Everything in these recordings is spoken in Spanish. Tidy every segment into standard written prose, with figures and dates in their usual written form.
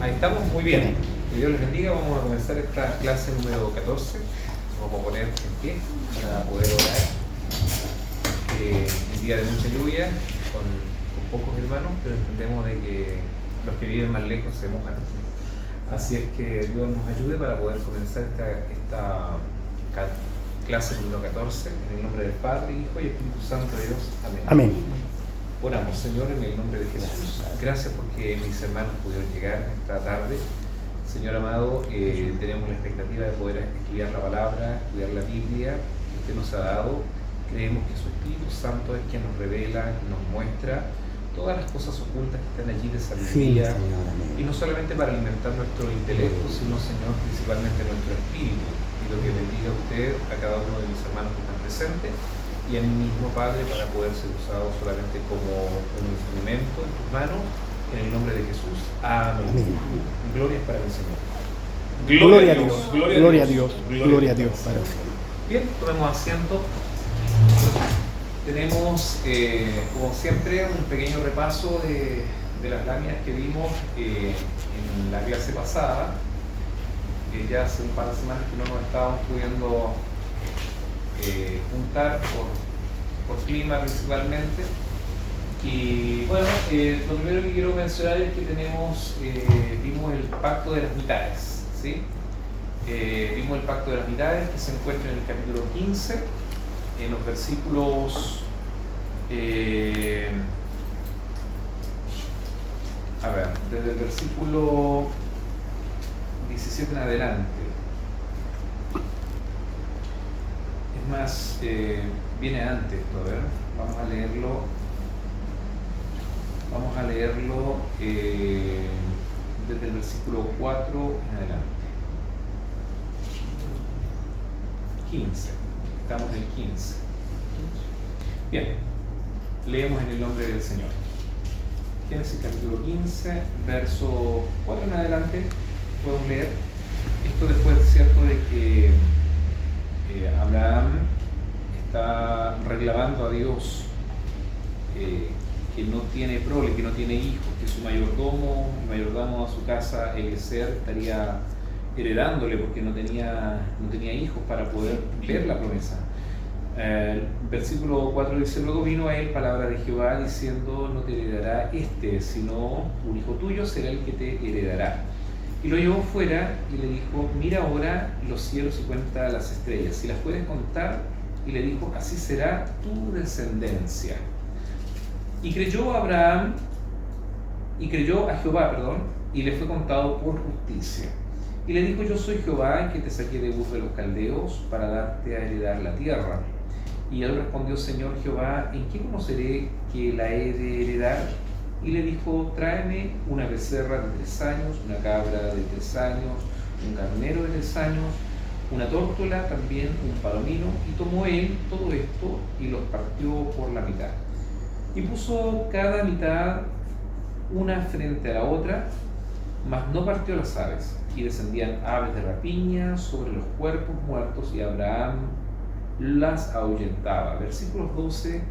Ahí estamos, muy bien. Que Dios les bendiga. Vamos a comenzar esta clase número 14. Vamos a poner en pie para poder orar. Un día de mucha lluvia, con pocos hermanos, pero entendemos de que los que viven más lejos se mojan. Así es que Dios nos ayude para poder comenzar esta clase número 14, en el nombre del Padre, Hijo y Espíritu Santo de Dios. Amén. Amén. Oramos, Señor, en el nombre de Jesús. Gracias porque mis hermanos pudieron llegar esta tarde. Señor amado, tenemos la expectativa de poder estudiar la palabra, estudiar la Biblia que usted nos ha dado. Creemos que su Espíritu Santo es quien nos revela, nos muestra todas las cosas ocultas que están allí de sabiduría, y no solamente para alimentar nuestro intelecto, sino, Señor, principalmente nuestro espíritu. Pido que bendiga a usted, a cada uno de mis hermanos que están presentes, y a mí mismo, Padre, para poder ser usado solamente como un instrumento en tus manos, en el nombre de Jesús. Amén. Gloria para el Señor. Gloria a Dios. Gloria a Dios. Gloria a Dios. Bien, tomemos asiento. Tenemos, como siempre, un pequeño repaso de las láminas que vimos en la clase pasada. Ya hace un par de semanas que no nos estábamos pudiendo juntar por clima principalmente. Y bueno, lo primero que quiero mencionar es que vimos el pacto de las mitades, ¿sí? Vimos el pacto de las mitades que se encuentra en el capítulo 15, en los versículos, desde el versículo 17 en adelante. Es más, viene antes esto, a ver, vamos a leerlo desde el versículo 4 en adelante. 15, estamos en el 15. Bien, leemos en el nombre del Señor. Génesis capítulo 15, verso 4 en adelante, podemos leer. Esto después, ¿cierto?, de que Abraham está reclamando a Dios que no tiene prole, que no tiene hijos, que su mayordomo a su casa, Eliezer, estaría heredándole porque no tenía hijos para poder ver la promesa. El versículo 4 dice: luego vino a él palabra de Jehová diciendo: no te heredará sino un hijo tuyo será el que te heredará. Y lo llevó fuera y le dijo: mira ahora los cielos y cuenta las estrellas, si las puedes contar. Y le dijo: así será tu descendencia. Y creyó a Jehová, y le fue contado por justicia. Y le dijo: yo soy Jehová, que te saqué de Ur de los Caldeos para darte a heredar la tierra. Y él respondió: Señor Jehová, ¿en qué conoceré que la he de heredar? Y le dijo: tráeme una becerra de 3 años, una cabra de 3 años, un carnero de 3 años, una tórtola, también un palomino. Y tomó él todo esto y los partió por la mitad. Y puso cada mitad una frente a la otra, mas no partió las aves. Y descendían aves de rapiña sobre los cuerpos muertos, y Abraham las ahuyentaba. Versículos 12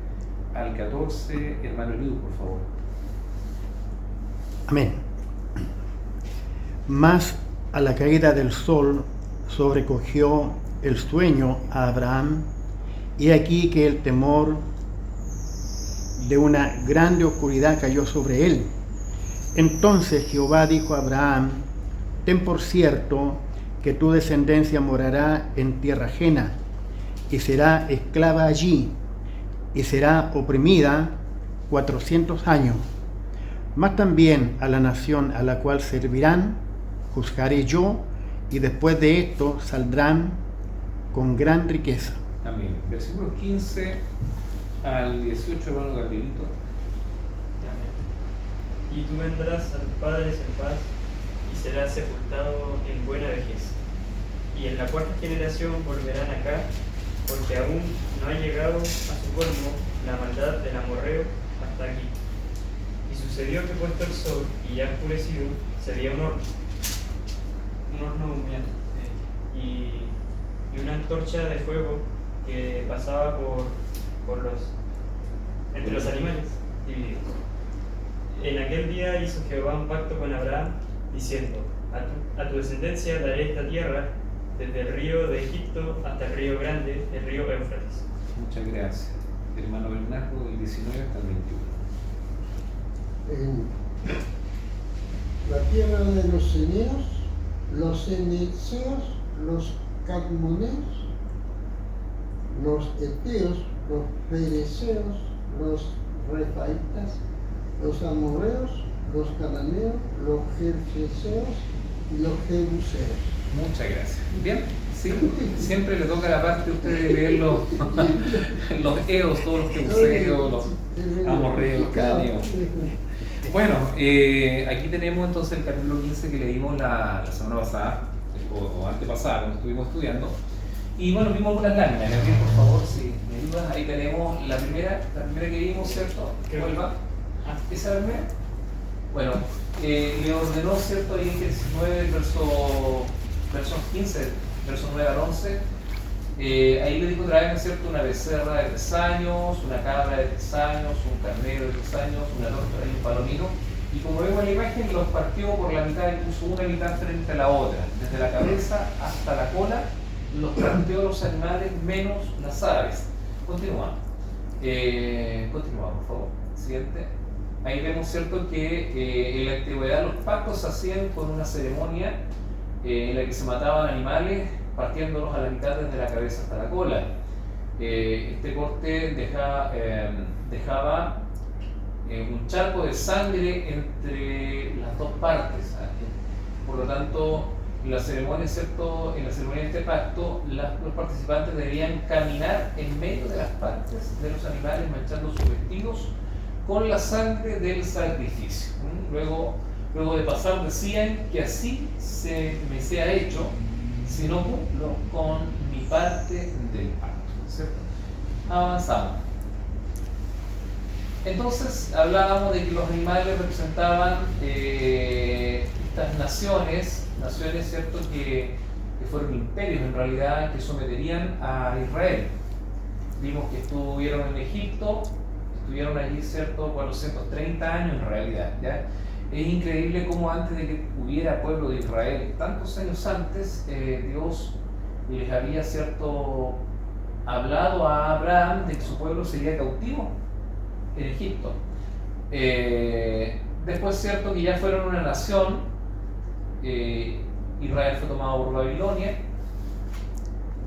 al 14, hermano Eliud, por favor. Amén. Mas a la caída del sol sobrecogió el sueño a Abraham, y aquí que el temor de una grande oscuridad cayó sobre él. Entonces Jehová dijo a Abraham: ten por cierto que tu descendencia morará en tierra ajena, y será esclava allí, y será oprimida 400 años. Mas también a la nación a la cual servirán juzgaré yo, y después de esto saldrán con gran riqueza. Amén. Versículos 15 al 18, hermano Gabrielito. Y tú vendrás a tus padres en paz, y serás sepultado en buena vejez. Y en la 4ª generación volverán acá, porque aún no ha llegado a su colmo la maldad del amorreo hasta aquí. Y sucedió que puesto el sol y ya oscurecido, se veía un horno humeante, y una antorcha de fuego que pasaba entre los animales divididos. En aquel día hizo Jehová un pacto con Abraham diciendo, a tu descendencia daré esta tierra, desde el río de Egipto hasta el río grande, el río Éufrates. Muchas gracias. Hermano Bernardo, del 19 hasta el 21. En la tierra de los eneos, los eneseos, los cadmoneos, los eteos, los fereceos, los refaitas, los amorreos, los cananeos, los gergeseos y los jebuseos. Muchas gracias. Bien, sí, siempre le toca la parte a ustedes de leer los eos, todos los jebuseos, los amorreos, los cananeos. Bueno, aquí tenemos entonces el capítulo 15 que leímos la semana pasada, o antepasada, cuando estuvimos estudiando. Y bueno, vimos algunas láminas. Gabriel, por favor, si me ayudas, ahí tenemos la primera que vimos, ¿cierto? Que vuelva. ¿Esa es la primera? Bueno, le ordenó, ¿cierto? Ahí en Génesis 9, versos 15, versos 9 al 11. Ahí le dijo: traerme, ¿cierto?, una becerra de 3 años, una cabra de 3 años, un carnero de 3 años, una tórtola y un palomino. Y como vemos en la imagen, los partió por la mitad y puso una mitad frente a la otra, desde la cabeza hasta la cola. Los planteó los animales menos las aves. Continuamos, por favor. Siguiente. Ahí vemos, ¿cierto?, que en la antigüedad los pactos se hacían con una ceremonia en la que se mataban animales partiéndolos a la mitad desde la cabeza hasta la cola. Este corte dejaba un charco de sangre entre las dos partes. Por lo tanto, la ceremonia, ¿cierto?, en la ceremonia de este pacto, los participantes debían caminar en medio de las partes de los animales, manchando sus vestidos con la sangre del sacrificio. Luego de pasar, decían que así me sea hecho si no cumplo con mi parte del pacto, ¿cierto? Avanzamos. Entonces hablábamos de que los animales representaban estas naciones, ¿cierto?, que fueron imperios en realidad, que someterían a Israel. Vimos que estuvieron en Egipto, estuvieron allí, ¿cierto?, 430 años en realidad, ¿ya? Es increíble cómo antes de que hubiera pueblo de Israel, tantos años antes, Dios les había, ¿cierto?, hablado a Abraham de que su pueblo sería cautivo en Egipto. Después, ¿cierto?, que ya fueron una nación. Israel fue tomado por Babilonia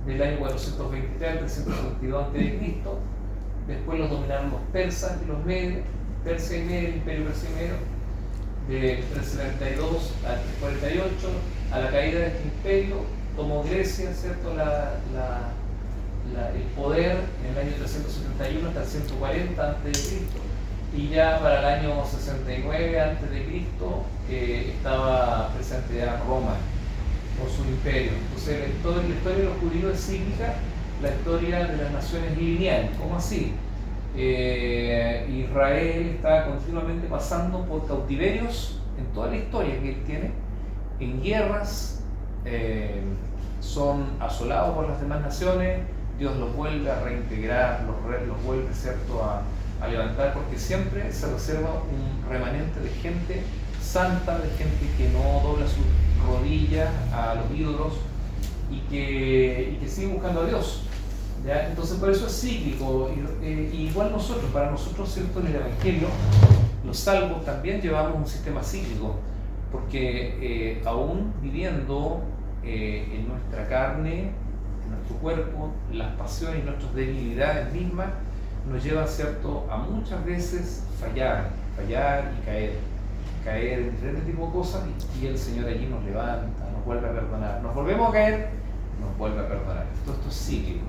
del año 423 al 362 a.C. Después los dominaron los persas y los medios, Persia y Media, el imperio persa y medio, de 372 al 348. A la caída de este imperio tomó Grecia, ¿cierto?, el poder en el año 371 hasta el 140 a.C. y ya para el año 69 a.C. Estaba presente ya Roma con su imperio. Entonces la historia de los judíos es cíclica, la historia de las naciones es lineal. ¿Cómo así? Israel está continuamente pasando por cautiverios en toda la historia que él tiene, en guerras, son asolados por las demás naciones. Dios los vuelve a reintegrar, los vuelve, ¿cierto?, a levantar, porque siempre se reserva un remanente de gente santa, de gente que no dobla sus rodillas a los ídolos y que sigue buscando a Dios, ¿ya? Entonces por eso es cíclico. Igual para nosotros, ¿cierto?, en el Evangelio, los salvos también llevamos un sistema cíclico, porque aún viviendo en nuestra carne, en nuestro cuerpo, las pasiones y nuestras debilidades mismas nos llevan, ¿cierto?, a muchas veces fallar y caer en diferentes tipos de cosas, y el Señor allí nos levanta, nos vuelve a perdonar, nos volvemos a caer, nos vuelve a perdonar. Esto es cíclico.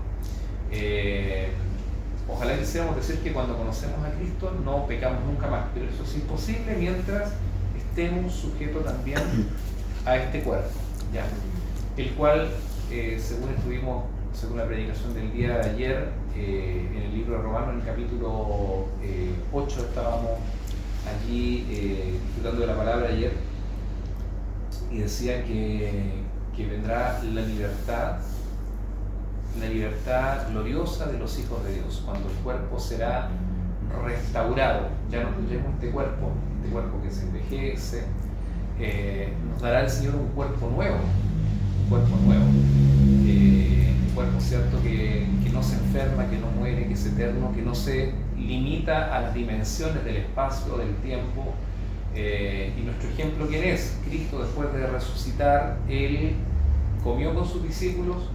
Ojalá quisiéramos decir que cuando conocemos a Cristo no pecamos nunca más, pero eso es imposible mientras estemos sujetos también a este cuerpo, ¿ya? El cual, según la predicación del día de ayer, en el libro de Romanos, en el capítulo 8, estábamos allí disfrutando de la palabra ayer, y decía que vendrá la libertad gloriosa de los hijos de Dios, cuando el cuerpo será restaurado. Ya no tendremos este cuerpo que se envejece, nos dará el Señor un cuerpo nuevo, un cuerpo cierto que no se enferma, que no muere, que es eterno, que no se limita a las dimensiones del espacio, del tiempo. Y nuestro ejemplo, ¿quién es? Cristo, después de resucitar, Él comió con sus discípulos,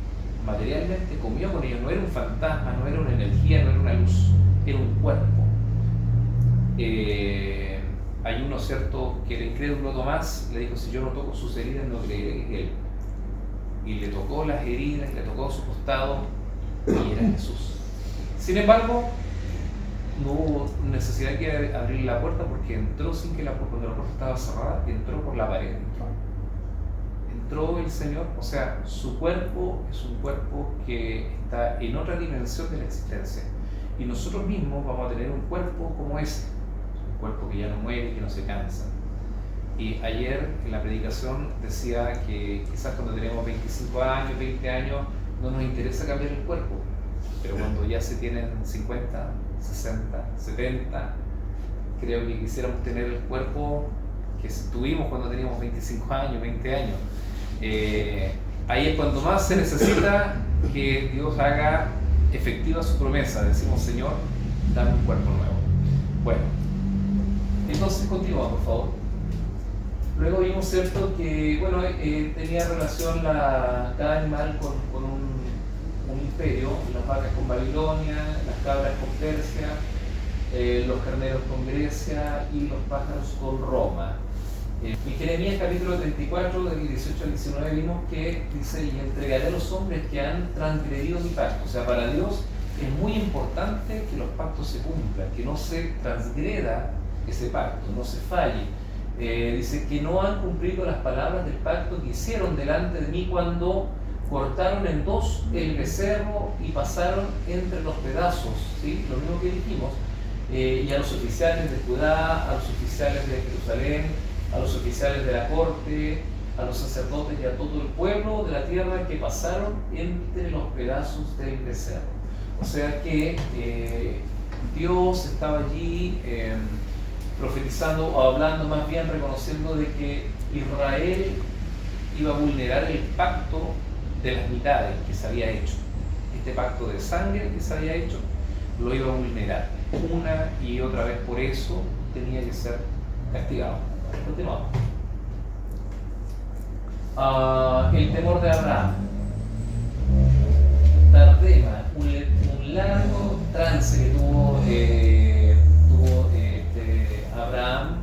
materialmente comió con ellos, no era un fantasma, no era una energía, no era una luz, era un cuerpo. Hay uno, cierto, que el incrédulo Tomás le dijo: si yo no toco sus heridas, no creeré que es Él. Y le tocó las heridas, le tocó su costado, y era Jesús. Sin embargo, no hubo necesidad de abrir la puerta, porque entró sin que cuando la puerta estaba cerrada, entró por la pared. Entró el Señor, o sea, su cuerpo es un cuerpo que está en otra dimensión de la existencia. Y nosotros mismos vamos a tener un cuerpo como ese, un cuerpo que ya no muere, que no se cansa. Y ayer en la predicación decía que quizás cuando tenemos 25 años, 20 años, no nos interesa cambiar el cuerpo, pero cuando ya se tienen 50, 60, 70, creo que quisiéramos tener el cuerpo que tuvimos cuando teníamos 25 años, 20 años. Ahí es cuando más se necesita que Dios haga efectiva su promesa. Decimos: Señor, dame un cuerpo nuevo. Bueno, entonces continúa, por favor. Luego vimos, cierto, que bueno, tenía relación cada animal con un imperio: las vacas con Babilonia, las cabras con Persia, los carneros con Grecia y los pájaros con Roma. En Jeremías capítulo 34, del 18 al 19, vimos que dice: y entregaré a los hombres que han transgredido mi pacto. O sea, para Dios es muy importante que los pactos se cumplan, que no se transgreda ese pacto, no se falle. Dice que no han cumplido las palabras del pacto que hicieron delante de mí cuando cortaron en dos el becerro y pasaron entre los pedazos, ¿sí? Lo mismo que dijimos. Y a los oficiales de Judá, a los oficiales de Jerusalén, a los oficiales de la corte, a los sacerdotes y a todo el pueblo de la tierra que pasaron entre los pedazos del becerro. O sea que Dios estaba allí profetizando, o hablando más bien, reconociendo de que Israel iba a vulnerar el pacto de las mitades que se había hecho. Este pacto de sangre que se había hecho lo iba a vulnerar una y otra vez, por eso tenía que ser castigado. Continuamos. El temor de Abraham. Tardema, un largo trance que tuvo Abraham.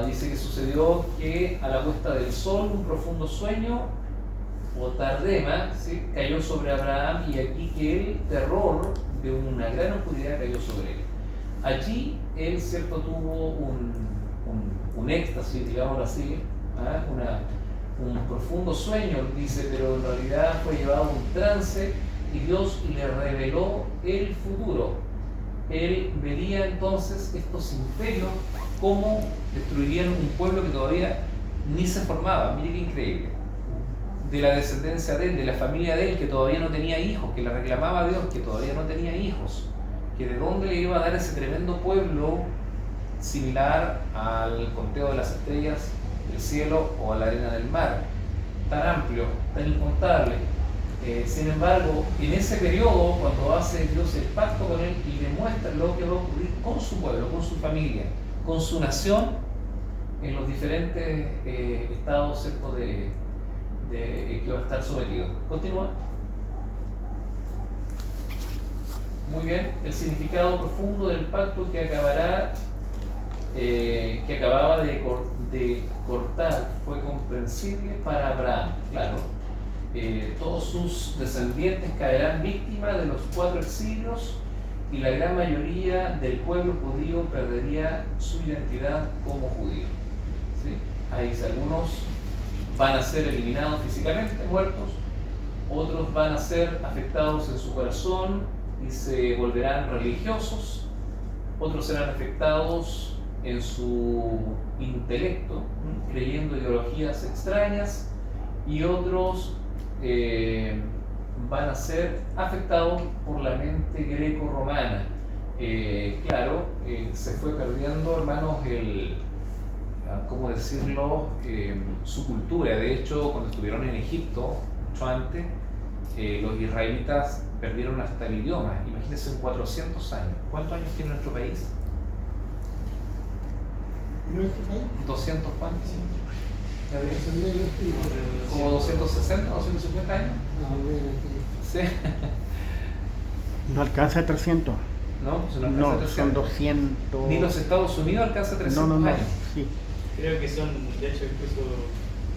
Dice que sucedió que a la puesta del sol un profundo sueño o tardema, ¿sí?, cayó sobre Abraham, y aquí que el terror de una gran oscuridad cayó sobre él. Allí él, cierto, tuvo un éxtasis, digámoslo así, un profundo sueño, dice, pero en realidad fue llevado a un trance y Dios le reveló el futuro. Él vería entonces estos imperios cómo destruirían un pueblo que todavía ni se formaba. Mire qué increíble. De la descendencia de él, de la familia de él, que todavía no tenía hijos, que le reclamaba a Dios que todavía no tenía hijos, que de dónde le iba a dar ese tremendo pueblo similar al conteo de las estrellas del cielo o a la arena del mar, tan amplio, tan incontable. Sin embargo, en ese periodo, cuando hace Dios el pacto con él y le muestra lo que va a ocurrir con su pueblo, con su familia, con su nación, en los diferentes estados, ¿cierto?, que va a estar sometido. Continúa. Muy bien, el significado profundo del pacto que acababa de cortar fue comprensible para Abraham. Claro, todos sus descendientes caerán víctimas de los 4 exilios y la gran mayoría del pueblo judío perdería su identidad como judío. ¿Sí? Ahí dice, algunos van a ser eliminados físicamente, muertos, otros van a ser afectados en su corazón y se volverán religiosos, otros serán afectados en su intelecto, creyendo ideologías extrañas, y otros van a ser afectados por la mente greco-romana. Se fue perdiendo, hermanos, ¿cómo decirlo?, su cultura. De hecho, cuando estuvieron en Egipto, mucho antes, los israelitas perdieron hasta el idioma. Imagínense, en 400 años. ¿Cuántos años tiene nuestro país? ¿Nuestro país? 200, ¿cuántos? Gabriel, Eso no lo estoy. ¿como 260, 250 años? A ver, aquí. Sí. No alcanza 300. No, pues no No, alcanza son 300. 200. Ni los Estados Unidos alcanza 300 No, años. sí. Creo que son, de hecho, incluso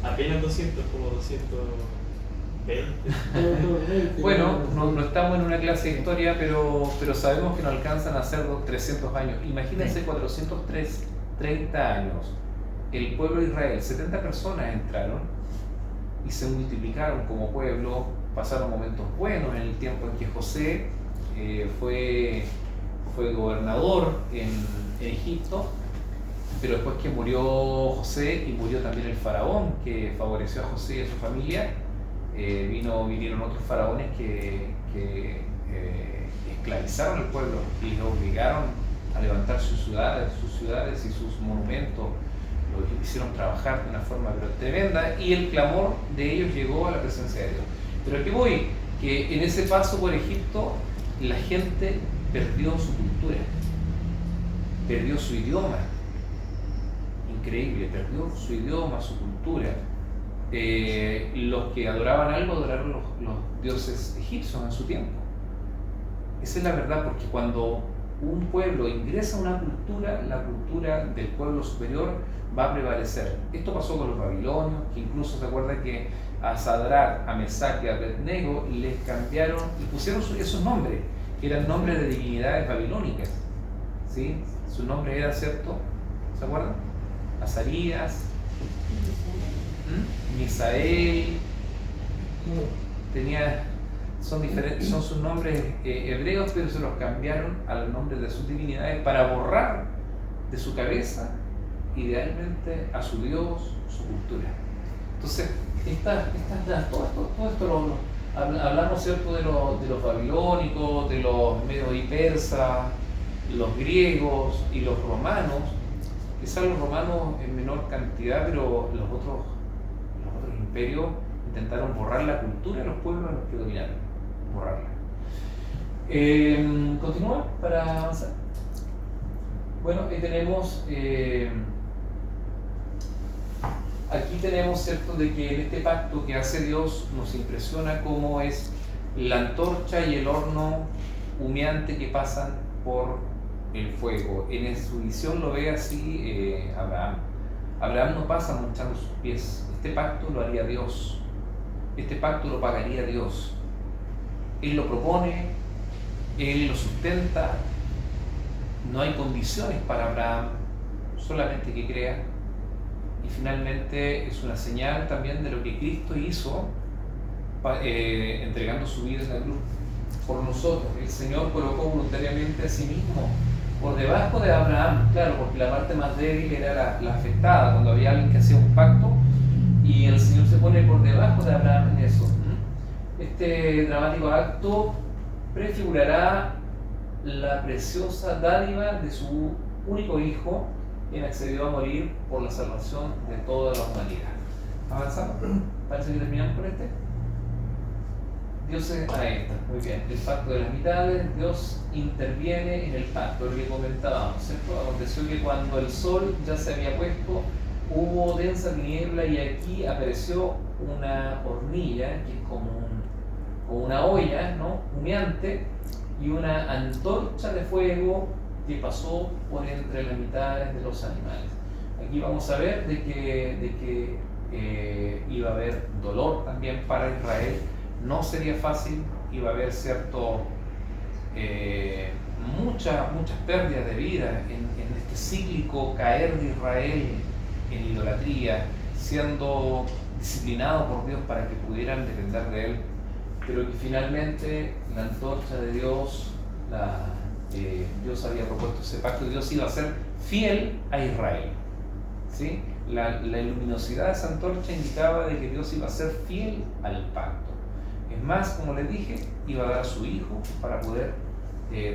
apenas 200, como 220. Bueno, no estamos en una clase de historia, pero sabemos que no alcanzan a ser 300 años. Imagínense 430 años. El pueblo de Israel, 70 personas entraron y se multiplicaron como pueblo. Pasaron momentos buenos en el tiempo en que José fue gobernador en Egipto, pero después que murió José y murió también el faraón que favoreció a José y a su familia, vinieron otros faraones que esclavizaron al pueblo y los obligaron a levantar sus ciudades y sus monumentos. Los hicieron trabajar de una forma pero tremenda, y el clamor de ellos llegó a la presencia de Dios. Pero aquí voy, que en ese paso por Egipto la gente perdió su cultura, perdió su idioma. Increíble, perdió su idioma, su cultura. Los que adoraban algo adoraron los dioses egipcios en su tiempo. Esa es la verdad, porque cuando un pueblo ingresa a una cultura, la cultura del pueblo superior va a prevalecer. Esto pasó con los babilonios, que incluso se acuerda que a Sadrach, a Mesach y a Abednego les cambiaron, les pusieron esos nombres, que eran nombres de divinidades babilónicas. ¿Sí? Sus nombres eran, ¿cierto? ¿Se acuerdan? Azarías, Misael, son diferentes, son sus nombres hebreos, pero se los cambiaron a los nombres de sus divinidades para borrar de su cabeza idealmente a su Dios, su cultura. Entonces, todo esto hablamos, ¿cierto?, de los babilónicos, de los medos y persas, los griegos y los romanos. Quizás los romanos en menor cantidad, pero los otros imperios intentaron borrar la cultura de los pueblos a los que dominaron, borrarla. Continúa para avanzar. Bueno, ahí tenemos, aquí tenemos, ¿cierto?, de que en este pacto que hace Dios nos impresiona cómo es la antorcha y el horno humeante que pasan por el fuego. En su visión lo ve así Abraham. Abraham no pasa manchando sus pies. Este pacto lo haría Dios. Este pacto lo pagaría Dios. Él lo propone, Él lo sustenta. No hay condiciones para Abraham, solamente que crea. Y finalmente es una señal también de lo que Cristo hizo, entregando su vida en la cruz por nosotros. El Señor colocó voluntariamente a sí mismo por debajo de Abraham, claro, porque la parte más débil era la afectada, cuando había alguien que hacía un pacto, y el Señor se pone por debajo de Abraham en eso. Este dramático acto prefigurará la preciosa dádiva de su único hijo, quien accedió a morir por la salvación de toda la humanidad. ¿Avanzamos? Parece que terminamos con este. Dios ahí está, muy bien. El pacto de las mitades, Dios interviene en el pacto, lo que comentábamos, ¿cierto? Aconteció que cuando el sol ya se había puesto, hubo densa tiniebla, y aquí apareció una hornilla, que es como una olla, ¿no?, humeante, y una antorcha de fuego que pasó por entre las mitades de los animales. Aquí vamos a ver de que iba a haber dolor también para Israel. No sería fácil, iba a haber muchas pérdidas de vida en este cíclico caer de Israel en idolatría, siendo disciplinado por Dios para que pudieran depender de Él, pero que finalmente la antorcha de Dios, Dios había propuesto ese pacto, Dios iba a ser fiel a Israel. ¿Sí? La luminosidad de esa antorcha indicaba de que Dios iba a ser fiel al pacto. Es más, como les dije, iba a dar a su hijo para poder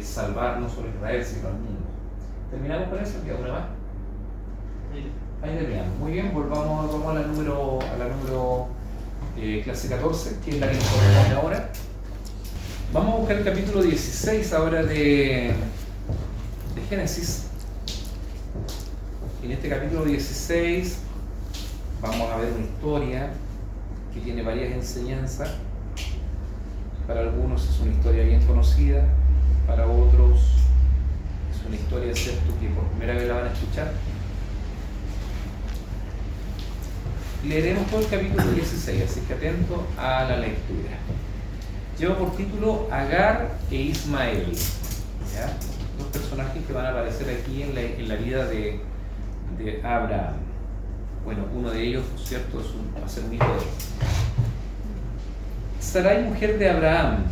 salvar no solo a Israel, sino al mundo. ¿Terminamos con eso? ¿Queda una más? Ahí terminamos. Muy bien, vamos a la número clase 14, que es la que nos corresponde ahora. Vamos a buscar el capítulo 16 ahora de Génesis. En este capítulo 16 vamos a ver una historia que tiene varias enseñanzas. Para algunos es una historia bien conocida, para otros es una historia, ¿cierto?, que por primera vez la van a escuchar. Leeremos todo el capítulo 16, así que atento a la lectura. Lleva por título Agar e Ismael, ¿ya? Dos personajes que van a aparecer aquí en la vida de Abraham. Bueno, uno de ellos, ¿no es cierto?, va a ser un hijo de él. Sarai, mujer de Abraham.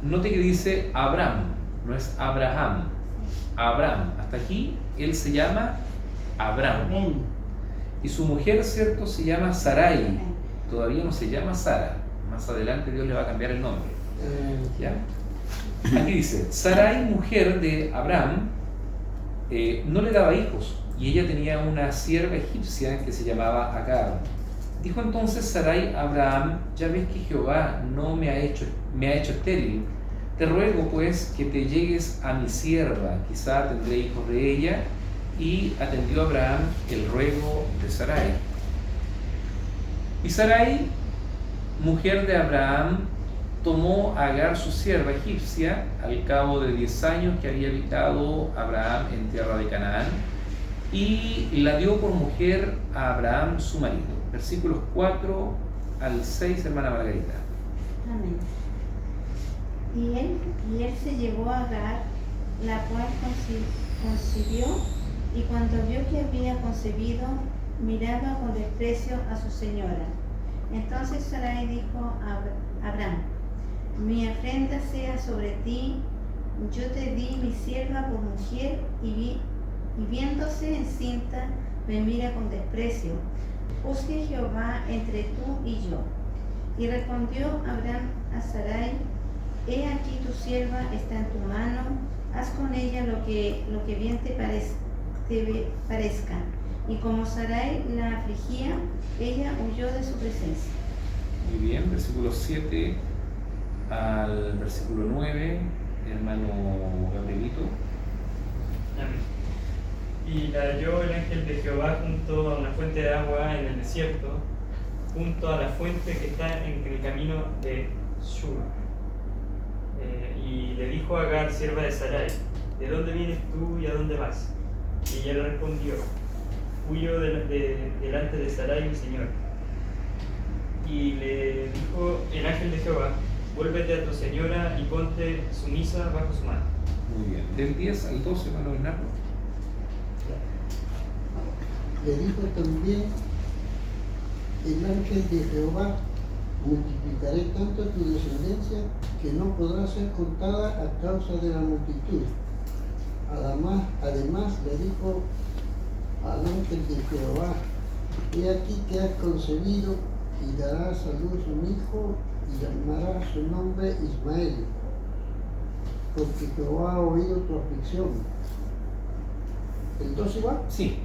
Note que dice Abraham, no es Abraham. Abraham. Hasta aquí él se llama Abraham. Y su mujer, ¿cierto?, se llama Sarai. Todavía no se llama Sara. Más adelante Dios le va a cambiar el nombre. ¿Ya? Aquí dice, Sarai, mujer de Abraham, no le daba hijos, y ella tenía una sierva egipcia que se llamaba Agar. Dijo entonces Sarai a Abraham, ya ves que Jehová no me ha hecho estéril. Te ruego pues que te llegues a mi sierva, quizá tendré hijos de ella. Y atendió Abraham el ruego de Sarai. Y Sarai, mujer de Abraham, tomó a Agar su sierva egipcia al cabo de 10 años que había habitado Abraham en tierra de Canaán, y la dio por mujer a Abraham su marido. Versículos 4 al 6, hermana Margarita. Amén. Y él se llevó a Agar, la cual concibió, y cuando vio que había concebido, miraba con desprecio a su señora. Entonces Sarai dijo a Abraham, mi afrenta sea sobre ti, yo te di mi sierva por mujer, y viéndose encinta, me mira con desprecio. Juzgue Jehová entre tú y yo. Y respondió Abraham a Sarai, he aquí tu sierva está en tu mano, haz con ella lo que bien te parezca. Y como Sarai la afligía, ella huyó de su presencia. Muy bien, versículo 7 al versículo 9, hermano Gabrielito. Amén. Y la halló el ángel de Jehová junto a una fuente de agua en el desierto, junto a la fuente que está en el camino de Shur. Y le dijo a Agar, sierva de Sarai, ¿de dónde vienes tú y a dónde vas? Y ella le respondió, huyo delante de Sarai, mi señor. Y le dijo el ángel de Jehová, vuélvete a tu señora y ponte sumisa bajo su mano. Muy bien, del 10 al 12, hermano Bernardo. Le dijo también el ángel de Jehová, multiplicaré tanto tu descendencia que no podrá ser contada a causa de la multitud. Además le dijo al ángel de Jehová, he aquí que has concebido y darás a luz un hijo y llamarás su nombre Ismael, porque Jehová ha oído tu aflicción. ¿El 12 va? Sí.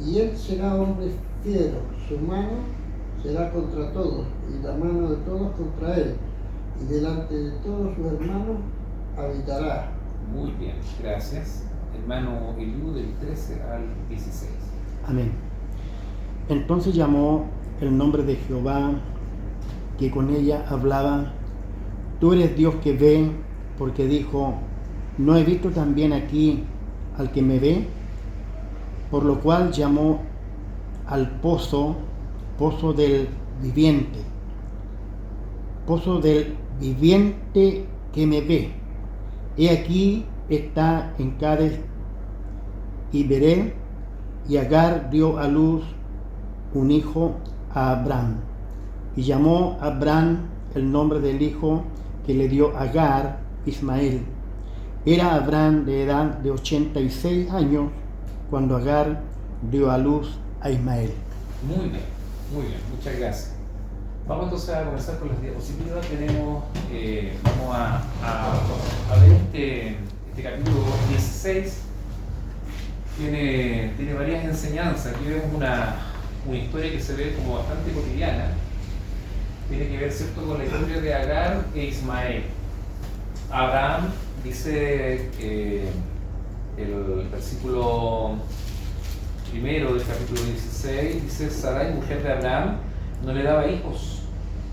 Y él será hombre fiero, su mano será contra todos, y la mano de todos contra él, y delante de todos sus hermanos habitará. Muy bien, gracias. Hermano Eliú, del 13 al 16. Amén. Entonces llamó el nombre de Jehová, que con ella hablaba, tú eres Dios que ve, porque dijo, ¿no he visto también aquí al que me ve? Por lo cual llamó al pozo del viviente que me ve. He aquí está en Cades y Beré, y Agar dio a luz un hijo a Abraham, y llamó a Abraham el nombre del hijo que le dio Agar, Ismael. Era Abraham de edad de 86 años cuando Agar dio a luz a Ismael. Muy bien, muchas gracias. Vamos entonces a comenzar con las diapositivas. Vamos a ver este capítulo 16. tiene varias enseñanzas. Aquí vemos una historia que se ve como bastante cotidiana. Tiene que ver, ¿cierto?, con la historia de Agar e Ismael. Abraham, dice el versículo primero del capítulo 16, dice: Sarai, mujer de Abraham, no le daba hijos,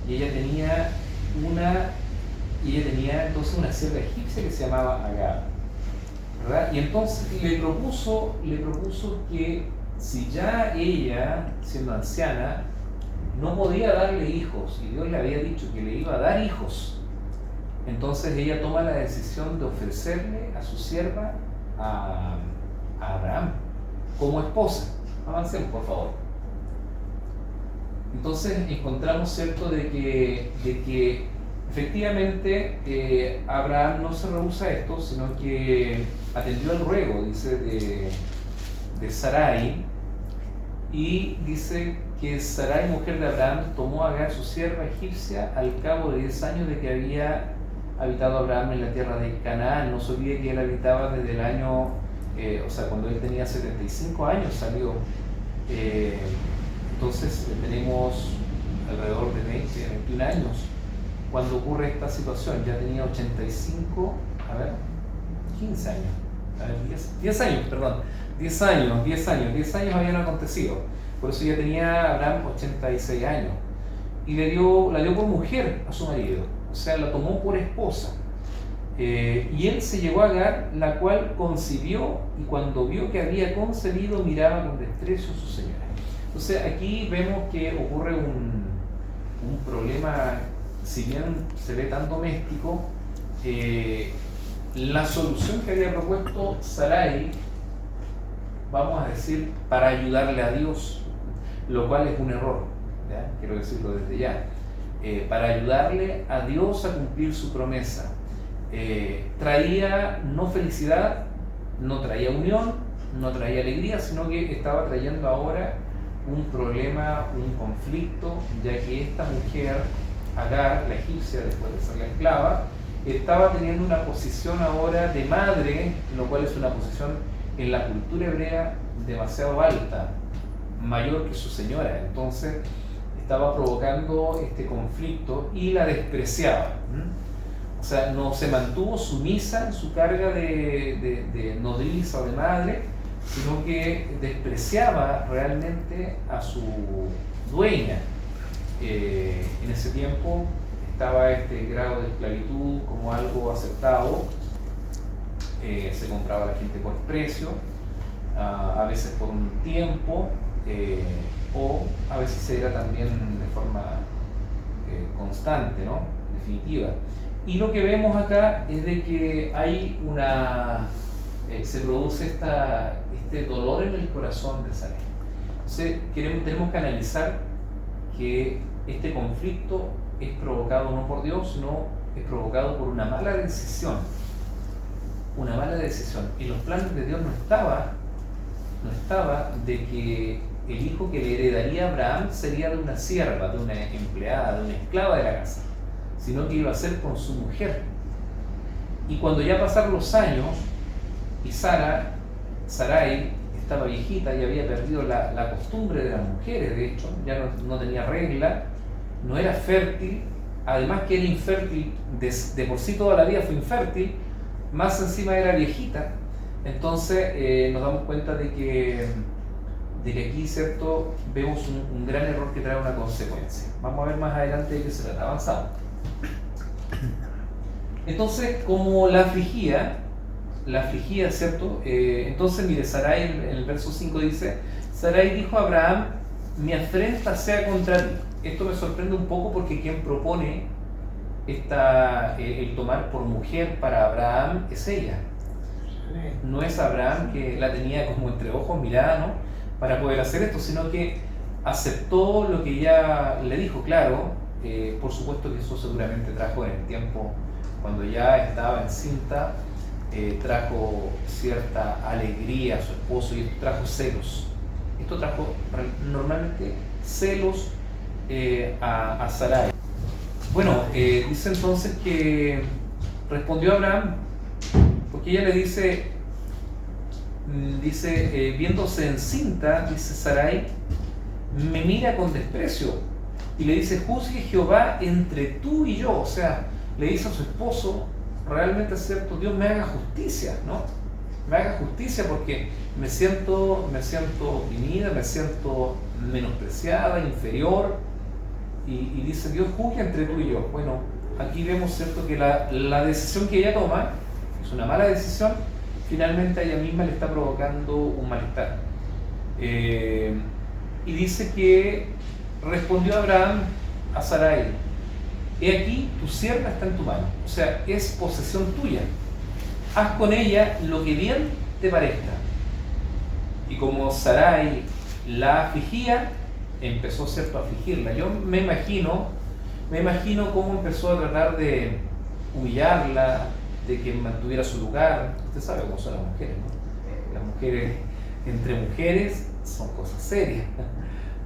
y ella tenía entonces una sierva egipcia que se llamaba Agar, ¿verdad? Y entonces le propuso que si ya ella, siendo anciana, no podía darle hijos, y Dios le había dicho que le iba a dar hijos, entonces ella toma la decisión de ofrecerle a su sierva a Abraham como esposa. Avancemos, por favor. Entonces encontramos, ¿cierto?, de que efectivamente Abraham no se rehúsa a esto, sino que atendió el ruego, dice, de Sarai, y dice que Sarai, mujer de Abraham, tomó a Agar, su sierva egipcia, al cabo de 10 años de que había habitado Abraham en la tierra de Canaán. No se olvide que él habitaba desde el año, cuando él tenía 75 años salió. Entonces tenemos alrededor de 21 años cuando ocurre esta situación. Ya tenía 15 años. 10 años habían acontecido. Por eso ya tenía Abraham 86 años. Y la dio por mujer a su marido. O sea, la tomó por esposa. Y él se llevó a Agar, la cual concibió, y cuando vio que había concebido, miraba con desprecio a su señora. Entonces aquí vemos que ocurre un problema, si bien se ve tan doméstico, la solución que había propuesto Sarai, vamos a decir, para ayudarle a Dios, lo cual es un error, ¿ya? Quiero decirlo desde ya, para ayudarle a Dios a cumplir su promesa. Traía no felicidad, no traía unión, no traía alegría, sino que estaba trayendo ahora un problema, un conflicto, ya que esta mujer, Agar, la egipcia, después de ser la esclava, estaba teniendo una posición ahora de madre, lo cual es una posición en la cultura hebrea demasiado alta, mayor que su señora. Entonces estaba provocando este conflicto y la despreciaba. O sea, no se mantuvo sumisa en su carga de nodriza o de madre, sino que despreciaba realmente a su dueña. En ese tiempo estaba este grado de esclavitud como algo aceptado. Se compraba a la gente por precio, a veces por un tiempo, o a veces se era también de forma constante, ¿no?, definitiva. Y lo que vemos acá es de que hay se produce este dolor en el corazón de Sarai. Entonces tenemos que analizar que este conflicto es provocado no por Dios, sino es provocado por una mala decisión. Una mala decisión. Y los planes de Dios no estaba de que el hijo que le heredaría a Abraham sería de una sierva, de una empleada, de una esclava de la casa, sino que iba a ser con su mujer. Y cuando ya pasaron los años y Sarai estaba viejita y había perdido la costumbre de las mujeres, de hecho, ya no tenía regla, no era fértil, además que era infértil, de por sí toda la vida fue infértil, más encima era viejita. Entonces nos damos cuenta de que aquí, ¿cierto?, vemos un gran error que trae una consecuencia. Vamos a ver más adelante de qué se trata. Avanzamos. Entonces, como la afligía, ¿cierto? Entonces, mire, Sarai en el verso 5 dice: Sarai dijo a Abraham: mi afrenta sea contra ti. Esto me sorprende un poco porque quien propone el tomar por mujer para Abraham es ella. No es Abraham, que la tenía como entre ojos, mirada, ¿no?, para poder hacer esto, sino que aceptó lo que ella le dijo. Claro, por supuesto que eso seguramente trajo en el tiempo, cuando ya estaba encinta, trajo cierta alegría a su esposo, y esto trajo celos. Esto trajo normalmente celos a Sarai. Bueno, dice entonces que respondió Abraham, porque ella le dice: dice, viéndose encinta, dice Sarai, me mira con desprecio y le dice, juzgue Jehová entre tú y yo. O sea, le dice a su esposo, realmente es cierto, Dios me haga justicia, ¿no? Me haga justicia porque me siento oprimida, me siento menospreciada, inferior, y dice, Dios juzgue entre tú y yo. Bueno, aquí vemos, cierto, que la decisión que ella toma es una mala decisión, finalmente a ella misma le está provocando un malestar. Y dice que respondió Abraham a Sarai, he aquí tu sierva está en tu mano, o sea, es posesión tuya, haz con ella lo que bien te parezca. Y como Sarai la afligía, empezó, cierto, a afligirla. Yo me imagino cómo empezó a tratar de humillarla, de que mantuviera su lugar. Usted sabe cómo son las mujeres, ¿no? Las mujeres, entre mujeres, son cosas serias.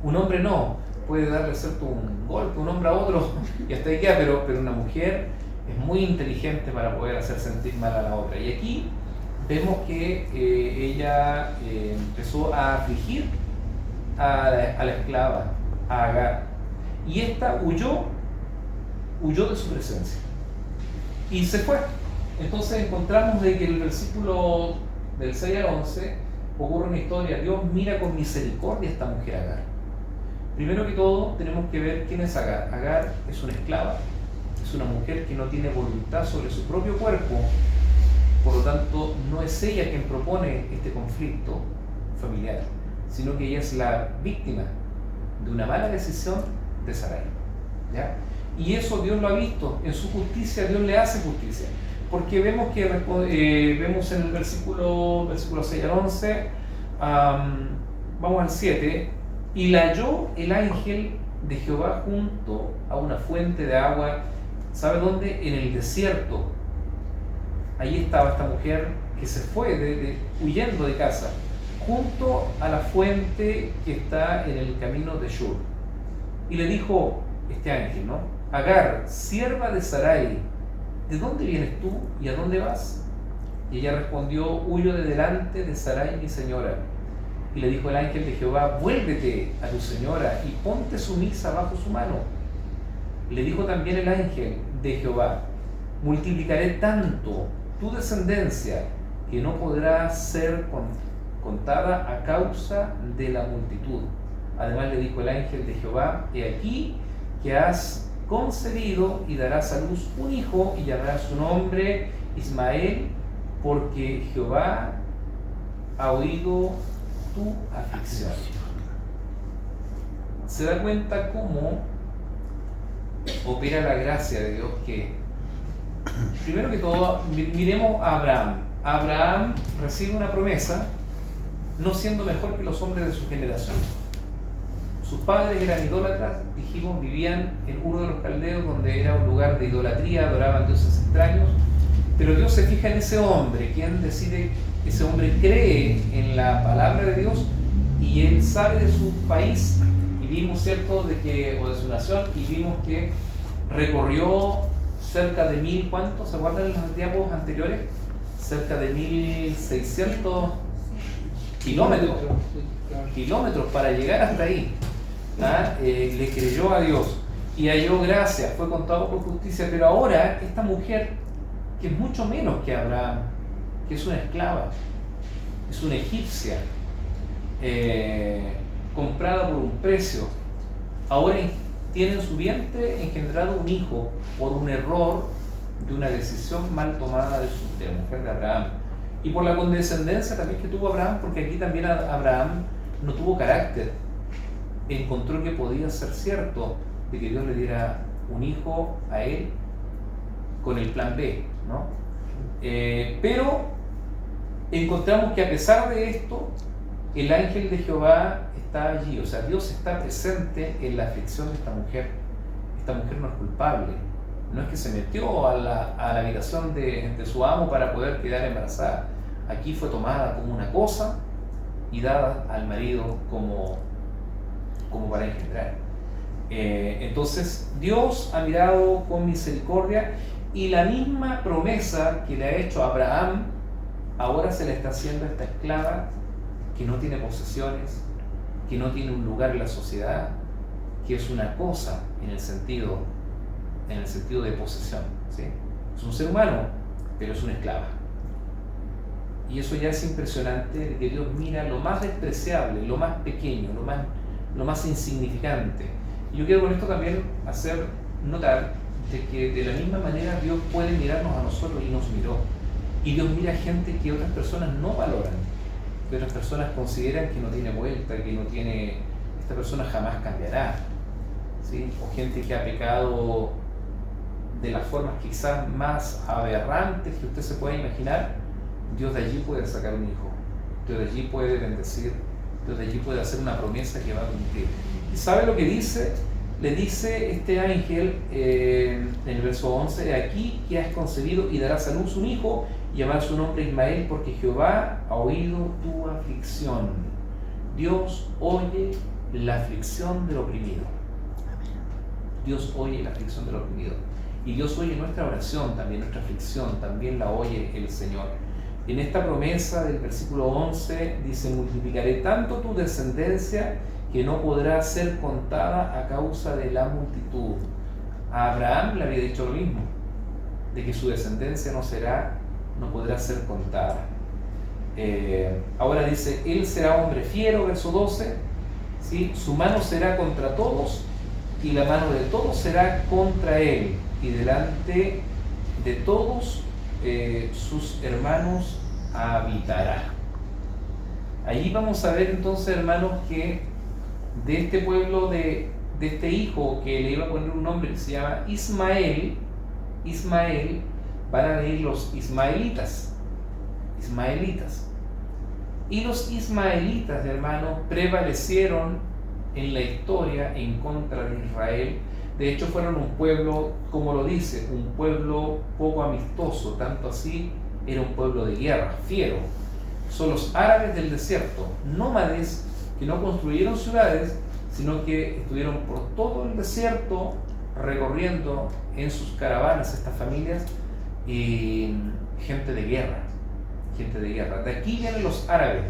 Un hombre no, puede darle, cierto, un golpe, un hombre a otro, y hasta ahí queda, pero una mujer es muy inteligente para poder hacer sentir mal a la otra. Y aquí vemos que ella empezó a afligir a la esclava, a Agar, y esta huyó de su presencia y se fue. Entonces encontramos de que el versículo del 6 al 11 ocurre una historia. Dios mira con misericordia a esta mujer Agar. Primero que todo tenemos que ver quién es Agar. Agar es una esclava, es una mujer que no tiene voluntad sobre su propio cuerpo, por lo tanto no es ella quien propone este conflicto familiar, sino que ella es la víctima de una mala decisión de Sarai, ¿ya? Y eso Dios lo ha visto, en su justicia Dios le hace justicia, porque vemos que vemos en el versículo 6 al 11, vamos al 7, y la halló el ángel de Jehová junto a una fuente de agua. ¿Sabe dónde? En el desierto. Ahí estaba esta mujer que se fue huyendo de casa, junto a la fuente que está en el camino de Shur. Y le dijo este ángel, ¿no? Agar, sierva de Sarai, ¿de dónde vienes tú y a dónde vas? Y ella respondió, huyo de delante de Sarai, mi señora. Y le dijo el ángel de Jehová, vuélvete a tu señora y ponte sumisa bajo su mano. Le dijo también el ángel de Jehová, multiplicaré tanto tu descendencia que no podrá ser contada a causa de la multitud. Además le dijo el ángel de Jehová, he aquí que has concebido y darás a luz un hijo y llamarás su nombre Ismael, porque Jehová ha oído tu aflicción. Se da cuenta cómo opera la gracia de Dios, que primero que todo miremos a Abraham. Abraham recibe una promesa no siendo mejor que los hombres de su generación. Sus padres eran idólatras, dijimos, vivían en uno de los caldeos donde era un lugar de idolatría, adoraban dioses extraños, pero Dios se fija en ese hombre, quien decide, ese hombre cree en la palabra de Dios y él sale de su país, y vimos, cierto, o de su nación, y vimos que recorrió cerca de 1000, ¿cuántos? ¿Se acuerdan en los diapos anteriores? Cerca de 1600 kilómetros para llegar hasta ahí. Le creyó a Dios y halló gracia, fue contado por justicia. Pero ahora esta mujer, que es mucho menos que Abraham, que es una esclava, es una egipcia, comprada por un precio, ahora tiene en su vientre engendrado un hijo por un error de una decisión mal tomada de la mujer de Abraham, y por la condescendencia también que tuvo Abraham, porque aquí también Abraham no tuvo carácter, encontró que podía ser cierto de que Dios le diera un hijo a él con el plan B, ¿no? Pero encontramos que a pesar de esto, el ángel de Jehová está allí, o sea, Dios está presente en la aflicción de esta mujer. Esta mujer no es culpable, no es que se metió a la habitación de su amo para poder quedar embarazada. Aquí fue tomada como una cosa y dada al marido como para engendrar. Entonces Dios ha mirado con misericordia, y la misma promesa que le ha hecho a Abraham ahora se le está haciendo a esta esclava que no tiene posesiones, que no tiene un lugar en la sociedad, que es una cosa en el sentido de posesión, ¿sí? Es un ser humano, pero es una esclava. Y eso ya es impresionante, de que Dios mira lo más despreciable, lo más pequeño, lo más insignificante. Y yo quiero con esto también hacer notar de que de la misma manera Dios puede mirarnos a nosotros y nos miró. Y Dios mira a gente que otras personas no valoran, que otras personas consideran que no tiene vuelta, esta persona jamás cambiará, ¿sí? O gente que ha pecado de las formas quizás más aberrantes que usted se pueda imaginar. Dios de allí puede sacar un hijo, Dios de allí puede bendecir, Dios de allí puede hacer una promesa que va a cumplir. ¿Y sabe lo que dice? Le dice este ángel en el verso 11: aquí que has concebido y darás a luz un hijo, y llamará su nombre Ismael, porque Jehová ha oído tu aflicción. Dios oye la aflicción del oprimido. Dios oye la aflicción del oprimido. Y Dios oye nuestra oración, también nuestra aflicción, también la oye el Señor. En esta promesa del versículo 11 dice: multiplicaré tanto tu descendencia que no podrá ser contada a causa de la multitud. A Abraham le había dicho lo mismo, de que su descendencia no podrá ser contada. Ahora dice: él será hombre fiero, verso 12, ¿sí? Su mano será contra todos y la mano de todos será contra él, y delante de todos sus hermanos habitará. Allí vamos a ver entonces, hermanos, que de este pueblo, de este hijo que le iba a poner un nombre que se llama Ismael, van a venir los ismaelitas. Y los ismaelitas, hermanos, prevalecieron en la historia en contra de Israel. De hecho, fueron un pueblo, como lo dice, un pueblo poco amistoso, tanto así era un pueblo de guerra, fiero. Son los árabes del desierto, nómades que no construyeron ciudades, sino que estuvieron por todo el desierto recorriendo en sus caravanas estas familias, y gente de guerra. De aquí vienen los árabes.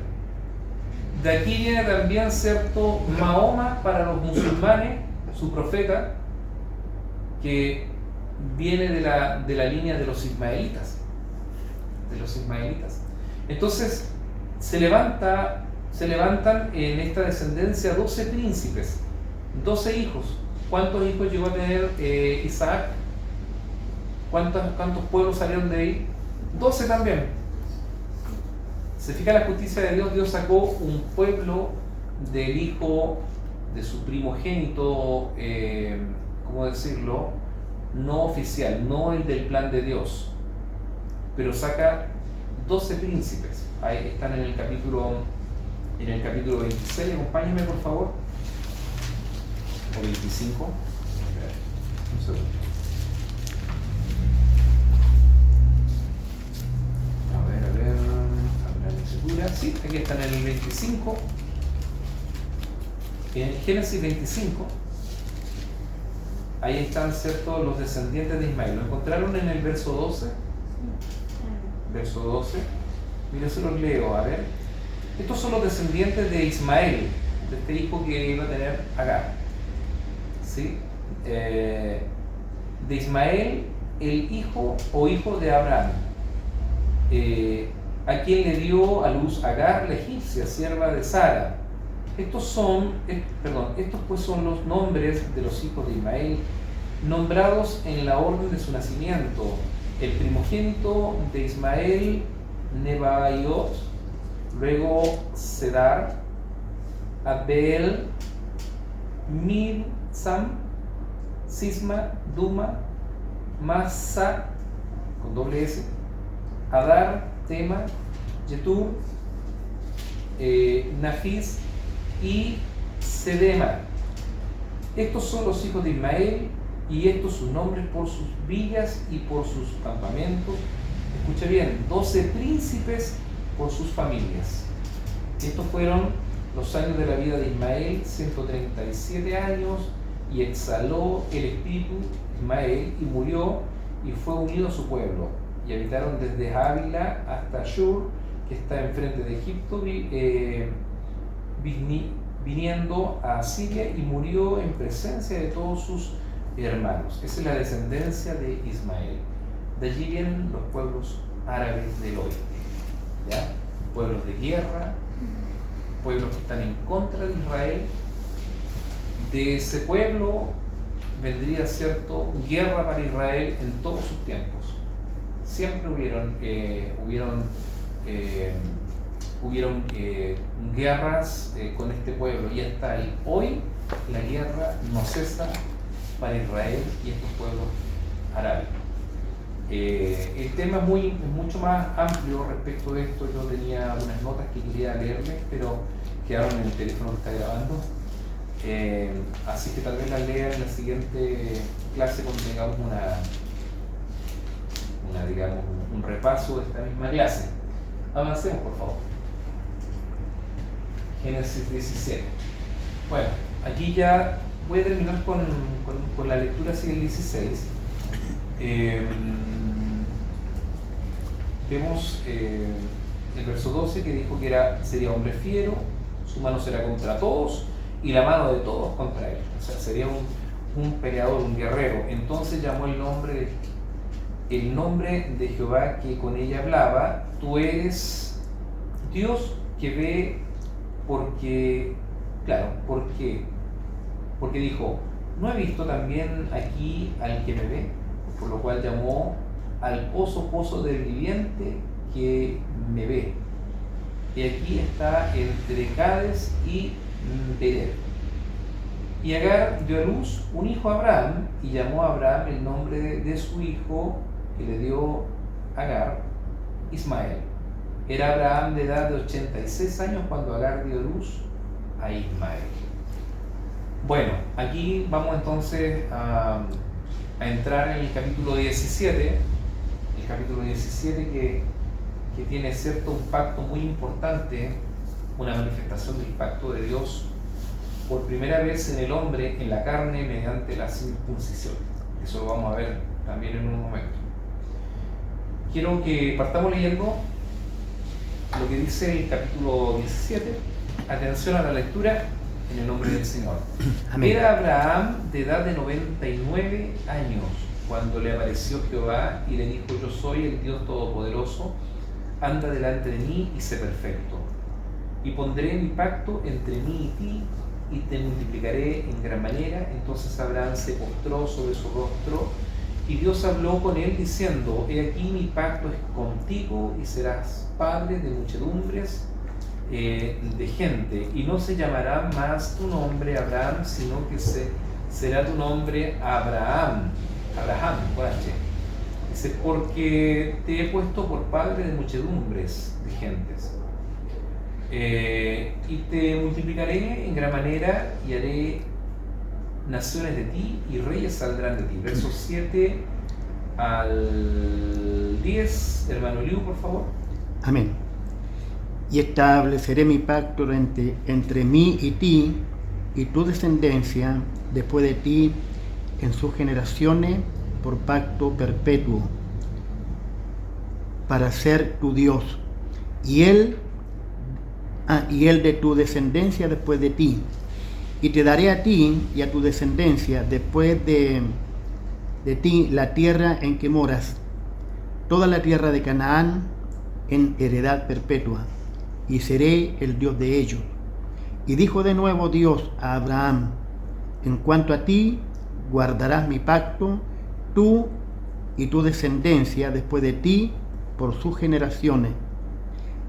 De aquí viene también, cierto, Mahoma para los musulmanes, su profeta, que viene de la línea de los ismaelitas. Entonces se levantan en esta descendencia 12 príncipes, 12 hijos. ¿Cuántos hijos llegó a tener Isaac? ¿Cuántos pueblos salieron de ahí? 12 también. Se fija la justicia de Dios. Dios sacó un pueblo del hijo de su primogénito, ¿cómo decirlo? No oficial, no el del plan de Dios, pero saca 12 príncipes. Ahí están en el capítulo 26. Acompáñenme, por favor. O 25. Un segundo. A ver. Sí, aquí están en el 25. En Génesis 25, ahí están, ¿cierto?, los descendientes de Ismael. ¿Lo encontraron en el verso 12? Verso 12. Miren, se los leo, a ver. Estos son los descendientes de Ismael, de este hijo que iba a tener Agar. ¿Sí? De Ismael, el hijo o hijo de Abraham, a quien le dio a luz Agar, la egipcia, sierva de Sara. Estos pues son los nombres de los hijos de Ismael, nombrados en la orden de su nacimiento. El primogénito de Ismael, Nebaiot, luego Sedar, Abel, Mibsam, Sisma, Duma, Massa, con doble S, Adar, Tema, Yetur, Nafis y Sedema. Estos son los hijos de Ismael, y estos sus nombres por sus villas y por sus campamentos. Escucha bien: 12 príncipes por sus familias. Estos fueron los años de la vida de Ismael, 137 años, y exhaló el espíritu Ismael y murió y fue unido a su pueblo. y habitaron desde Ávila hasta Shur, que está enfrente de Egipto, viniendo a Siria, y murió en presencia de todos sus hermanos. Esa es la descendencia de Ismael. De allí vienen los pueblos árabes del oeste, ¿ya? Pueblos de guerra, pueblos que están en contra de Israel. De ese pueblo vendría, ¿cierto?, guerra para Israel en todos sus tiempos. Siempre hubieron guerras con este pueblo, y hasta hoy la guerra no cesa para Israel y estos pueblos árabes. El tema es mucho más amplio respecto de esto. Yo tenía unas notas que quería leerles, pero quedaron en el teléfono que está grabando. Así que tal vez las lea en la siguiente clase cuando tengamos digamos, un repaso de esta misma clase. Avancemos, por favor. Génesis 17. Bueno, aquí ya voy a terminar con la lectura hacia el 16. Vemos el verso 12 que dijo que sería hombre fiero, su mano será contra todos y la mano de todos contra él. O sea, sería un peleador, un guerrero. Entonces llamó el nombre de Jehová que con ella hablaba: tú eres Dios que ve, porque dijo, ¿no he visto también aquí al que me ve? Por lo cual llamó al pozo del viviente que me ve. Y aquí está entre Cades y Bered. Y Agar dio a luz un hijo a Abraham, y llamó a Abraham el nombre de su hijo que le dio Agar, Ismael. Era Abraham de edad de 86 años cuando Agar dio luz a Ismael. Bueno, aquí vamos entonces a entrar en el capítulo 17, que tiene cierto un pacto muy importante, una manifestación del pacto de Dios por primera vez en el hombre, en la carne, mediante la circuncisión. Eso lo vamos a ver también en un momento. Quiero que partamos leyendo lo que dice el capítulo 17. Atención a la lectura, en el nombre del Señor. Amén. Era Abraham de edad de 99 años cuando le apareció Jehová y le dijo: yo soy el Dios Todopoderoso, anda delante de mí y sé perfecto. Y pondré mi pacto entre mí y ti, y te multiplicaré en gran manera. Entonces Abraham se postró sobre su rostro, y Dios habló con él diciendo: he aquí mi pacto es contigo, y serás padre de muchedumbres de gente, y no se llamará más tu nombre Abraham, sino que será tu nombre Abraham, con H. Dice: porque te he puesto por padre de muchedumbres de gentes. Y te multiplicaré en gran manera, y haré naciones de ti, y reyes saldrán de ti. Versos 7 al 10, hermano Eliú, por favor. Amén. Y estableceré mi pacto entre mí y ti, y tu descendencia después de ti en sus generaciones, por pacto perpetuo, para ser tu Dios, y él de tu descendencia después de ti. Y te daré a ti y a tu descendencia después de ti la tierra en que moras, toda la tierra de Canaán, en heredad perpetua, y seré el Dios de ellos. Y dijo de nuevo Dios a Abraham: en cuanto a ti, guardarás mi pacto, tú y tu descendencia después de ti, por sus generaciones.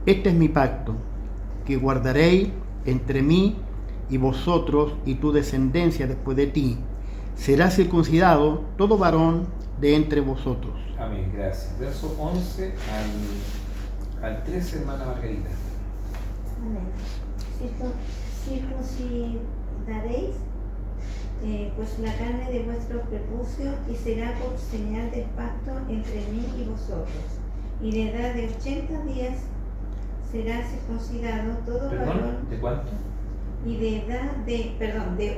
Este es mi pacto, que guardaréis entre mí y vosotros y tu descendencia después de ti. Será circuncidado todo varón de entre vosotros. Amén, gracias. Verso 11 al 13, hermana Margarita. Amén. Circuncidaréis pues la carne de vuestro prepucio, y será por señal del pacto entre mí y vosotros. Y de edad de 80 días será circuncidado todo varón. ¿De cuánto? Y de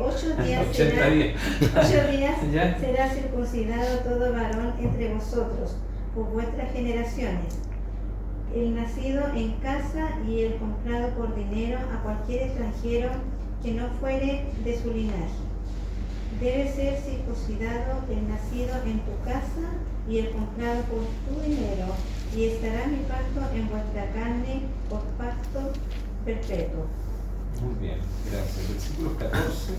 8 días 80 días. 8 días será circuncidado todo varón entre vosotros. por vuestras generaciones, el nacido en casa y el comprado por dinero a cualquier extranjero que no fuere de su linaje. Debe ser circuncidado el nacido en tu casa y el comprado por tu dinero, y estará mi pacto en vuestra carne por pacto perpetuo. Muy bien, gracias. Versículos 14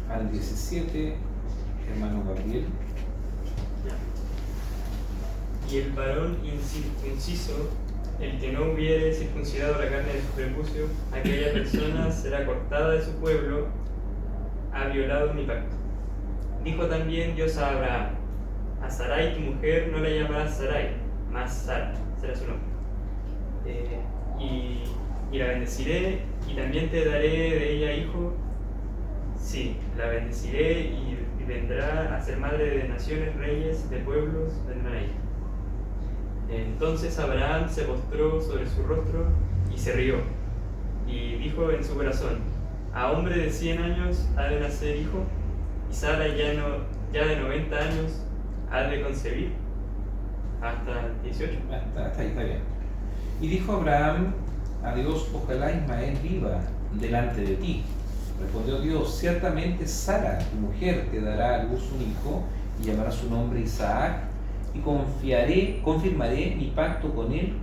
al 17, hermano Gabriel. Y el varón incircunciso, el que no hubiere circuncidado la carne de su prepucio, aquella persona será cortada de su pueblo, ha violado mi pacto. Dijo también Dios a Abraham: a Sarai tu mujer no la llamarás Sarai, mas Sara será su nombre. Y la bendeciré, y también te daré de ella hijo. Sí, la bendeciré y vendrá a ser madre de naciones, reyes de pueblos vendrán a ella. Entonces Abraham se postró sobre su rostro y se rió, y dijo en su corazón: a hombre de 100 años ha de nacer hijo, y Sara ya de 90 años ha de concebir. Hasta 18. Hasta ahí está bien. Y dijo Abraham a Dios: ojalá Ismael viva delante de ti. Respondió Dios: ciertamente Sara, tu mujer, te dará a luz un hijo, y llamará su nombre Isaac, y confirmaré mi pacto con él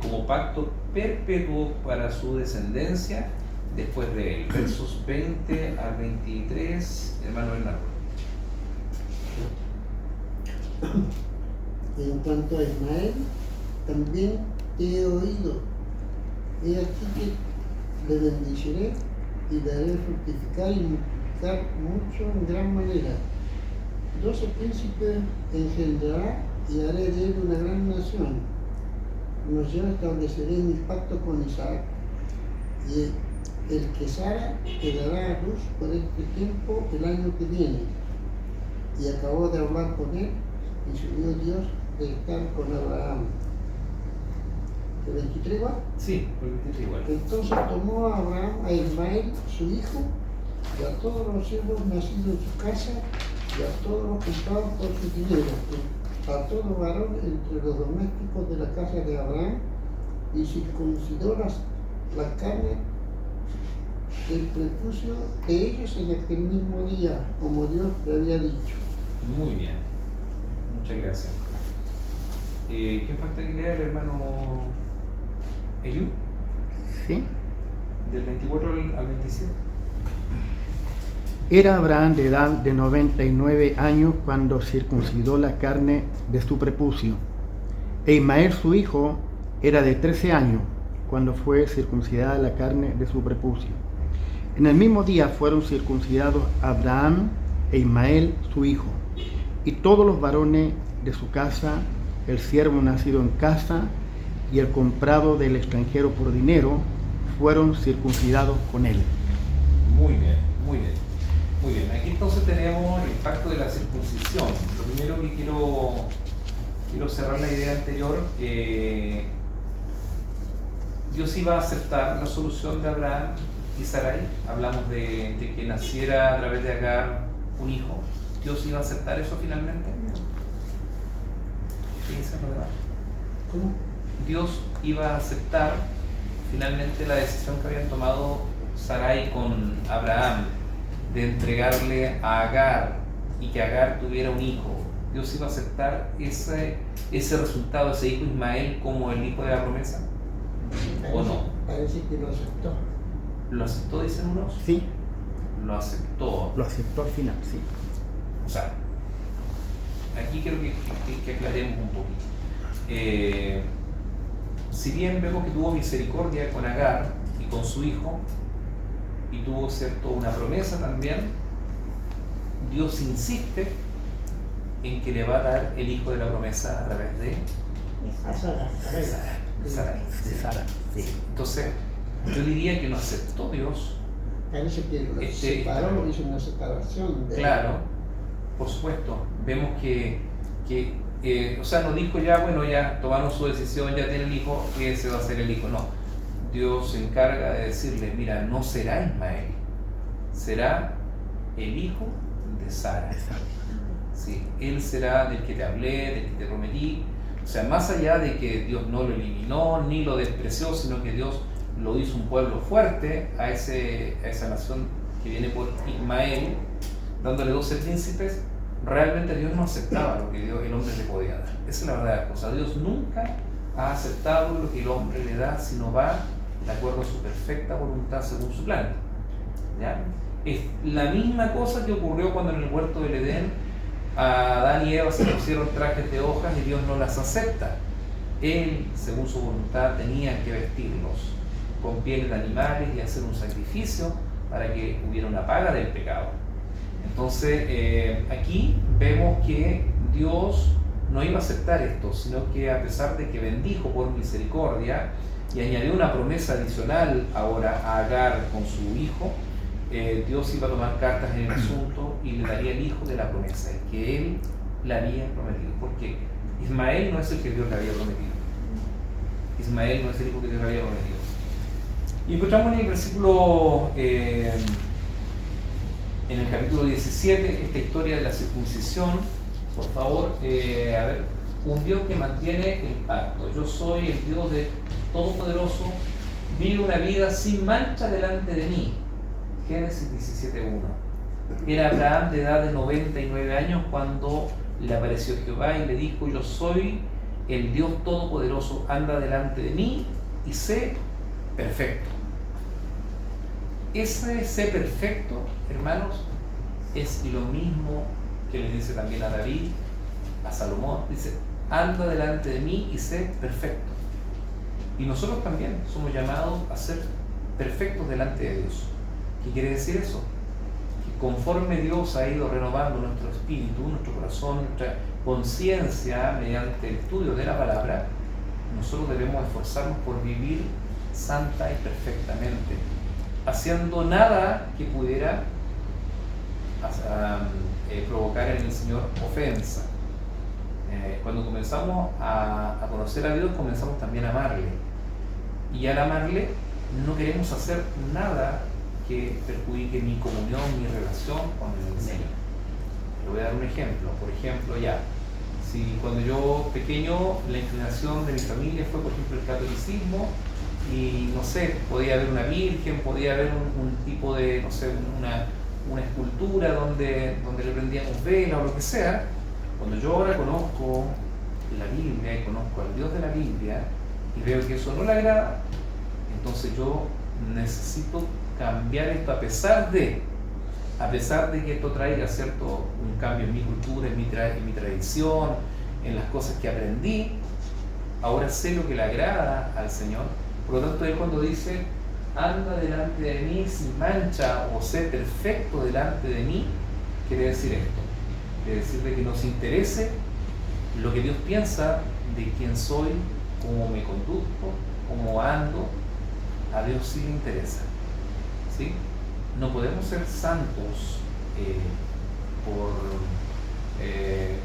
como pacto perpetuo para su descendencia después de él. Versos 20 al 23, hermano Bernardo. En cuanto a Ismael, también te he oído. He aquí que le bendeciré y daré fructificar y multiplicar mucho en gran manera. 12 príncipes engendrará y haré de él una gran nación. Mas yo estableceré mi pacto con Isaac, y el que Sara te dará a luz por este tiempo el año que viene. Y acabó de hablar con él, y subió Dios de estar con Abraham. ¿El 23 igual? Sí, el 23 igual. Entonces tomó a Abraham a Ismael, su hijo, y a todos los siervos nacidos en su casa, y a todos los comprados por su dinero, a todo varón entre los domésticos de la casa de Abraham, y circuncidó la carne del prepucio de ellos en aquel mismo día, como Dios le había dicho. Muy bien. Muchas gracias. ¿Quién falta que lea? El hermano Eliú, ¿Sí? del 24 al 27. Era Abraham de edad de 99 años cuando circuncidó la carne de su prepucio. E Ismael su hijo era de 13 años cuando fue circuncidada la carne de su prepucio. En el mismo día fueron circuncidados Abraham e Ismael su hijo, y todos los varones de su casa, el siervo nacido en casa y el comprado del extranjero por dinero, fueron circuncidados con él. Muy bien, muy bien. Muy bien, aquí entonces tenemos el pacto de la circuncisión. Lo primero que quiero cerrar la idea anterior, Dios iba a aceptar la solución de Abraham y Sarai. Hablamos de que naciera a través de Agar un hijo. ¿Dios iba a aceptar eso finalmente? ¿Qué dicen los demás? ¿Cómo? Dios iba a aceptar finalmente la decisión que habían tomado Sarai con Abraham de entregarle a Agar y que Agar tuviera un hijo. Dios iba a aceptar ese resultado, ese hijo Ismael, como el hijo de la promesa. ¿O no? Parece que lo aceptó. ¿Lo aceptó, dicen unos? Sí, Lo aceptó. lo aceptó al final, sí. O sea, aquí quiero que aclaremos un poquito. Si bien vemos que tuvo misericordia con Agar y con su hijo, y tuvo una promesa también, Dios insiste en que le va a dar el hijo de la promesa a través de Sarai. De Sara, sí. Entonces, yo diría que no aceptó Dios. Parece que lo separó, hizo una separación. Claro, por supuesto. Vemos que o sea, no dijo ya, bueno, ya tomaron su decisión, ya tienen el hijo, ese va a ser el hijo. No, Dios se encarga de decirle: mira, no será Ismael, será el hijo de Sara. ¿sí? Él será del que te hablé, del que te prometí. O sea, más allá de que Dios no lo eliminó ni lo despreció, sino que Dios lo hizo un pueblo fuerte a esa nación que viene por Ismael, dándole 12 príncipes, realmente Dios no aceptaba lo que el hombre le podía dar. Esa es la verdad de la cosa. Dios nunca ha aceptado lo que el hombre le da, sino va de acuerdo a su perfecta voluntad según su plan. ¿Ya? Es la misma cosa que ocurrió cuando en el huerto del Edén a Adán y Eva se pusieron trajes de hojas y Dios no las acepta. Él, según su voluntad, tenía que vestirlos con pieles de animales y hacer un sacrificio para que hubiera una paga del pecado. Entonces, aquí vemos que Dios no iba a aceptar esto, sino que a pesar de que bendijo por misericordia y añadió una promesa adicional ahora a Agar con su hijo, Dios iba a tomar cartas en el asunto y le daría el hijo de la promesa, el que él le había prometido, porque Ismael no es el que Dios le había prometido. Ismael no es el hijo que Dios le había prometido. Y encontramos en el versículo, en el capítulo 17, esta historia de la circuncisión. Por favor, a ver, un Dios que mantiene el pacto. Yo soy el Dios de Todopoderoso, vive una vida sin mancha delante de mí. Génesis 17:1. Era Abraham de edad de 99 años cuando le apareció Jehová y le dijo: yo soy el Dios Todopoderoso, anda delante de mí y sé perfecto. Ese sé perfecto, hermanos, es lo mismo que le dice también a David, a Salomón. Dice: anda delante de mí y sé perfecto. Y nosotros también somos llamados a ser perfectos delante de Dios. ¿Qué quiere decir eso? Que conforme Dios ha ido renovando nuestro espíritu, nuestro corazón, nuestra conciencia mediante el estudio de la palabra, nosotros debemos esforzarnos por vivir santa y perfectamente, haciendo nada que pudiera provocar en el Señor ofensa. Cuando comenzamos a conocer a Dios, comenzamos también a amarle. Y al amarle, no queremos hacer nada que perjudique mi comunión, mi relación con el Señor. Le voy a dar un ejemplo. Por ejemplo, si cuando yo pequeño la inclinación de mi familia fue, por ejemplo, el catolicismo, y no sé, podía haber una virgen, podía haber un tipo de, no sé, una escultura donde le prendíamos vela o lo que sea. Cuando yo ahora conozco la Biblia y conozco al Dios de la Biblia y veo que eso no le agrada, entonces yo necesito cambiar esto a pesar de que esto traiga un cambio en mi cultura, en mi tradición, en las cosas que aprendí. Ahora sé lo que le agrada al Señor. Por lo tanto, Él cuando dice anda delante de mí sin mancha o sé perfecto delante de mí, quiere decir esto. Quiere decir de que nos interese lo que Dios piensa de quién soy, cómo me conduzco, cómo ando. A Dios sí le interesa. ¿Sí? No podemos ser santos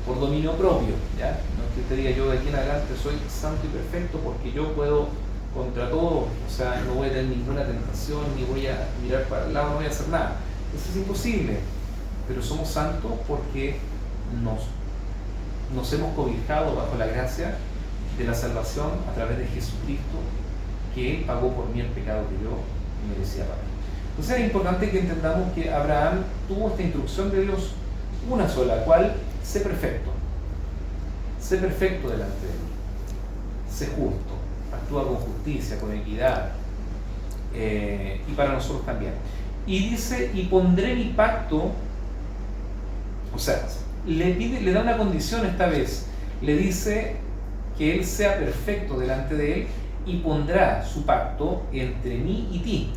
por dominio propio, ¿ya? No es que te diga yo de aquí en adelante soy santo y perfecto porque yo puedo contra todo, o sea, no voy a tener ninguna tentación, ni voy a mirar para el lado, no voy a hacer nada. Eso es imposible, pero somos santos porque nos hemos cobijado bajo la gracia de la salvación a través de Jesucristo, que Él pagó por mí el pecado que yo merecía pagar. Entonces es importante que entendamos que Abraham tuvo esta instrucción de Dios, una sola, cual: sé perfecto delante de mí, sé justo, actúa con justicia, con equidad, y para nosotros también. Y dice: y pondré mi pacto, o sea, le da una condición esta vez, le dice que él sea perfecto delante de él y pondrá su pacto entre mí y ti.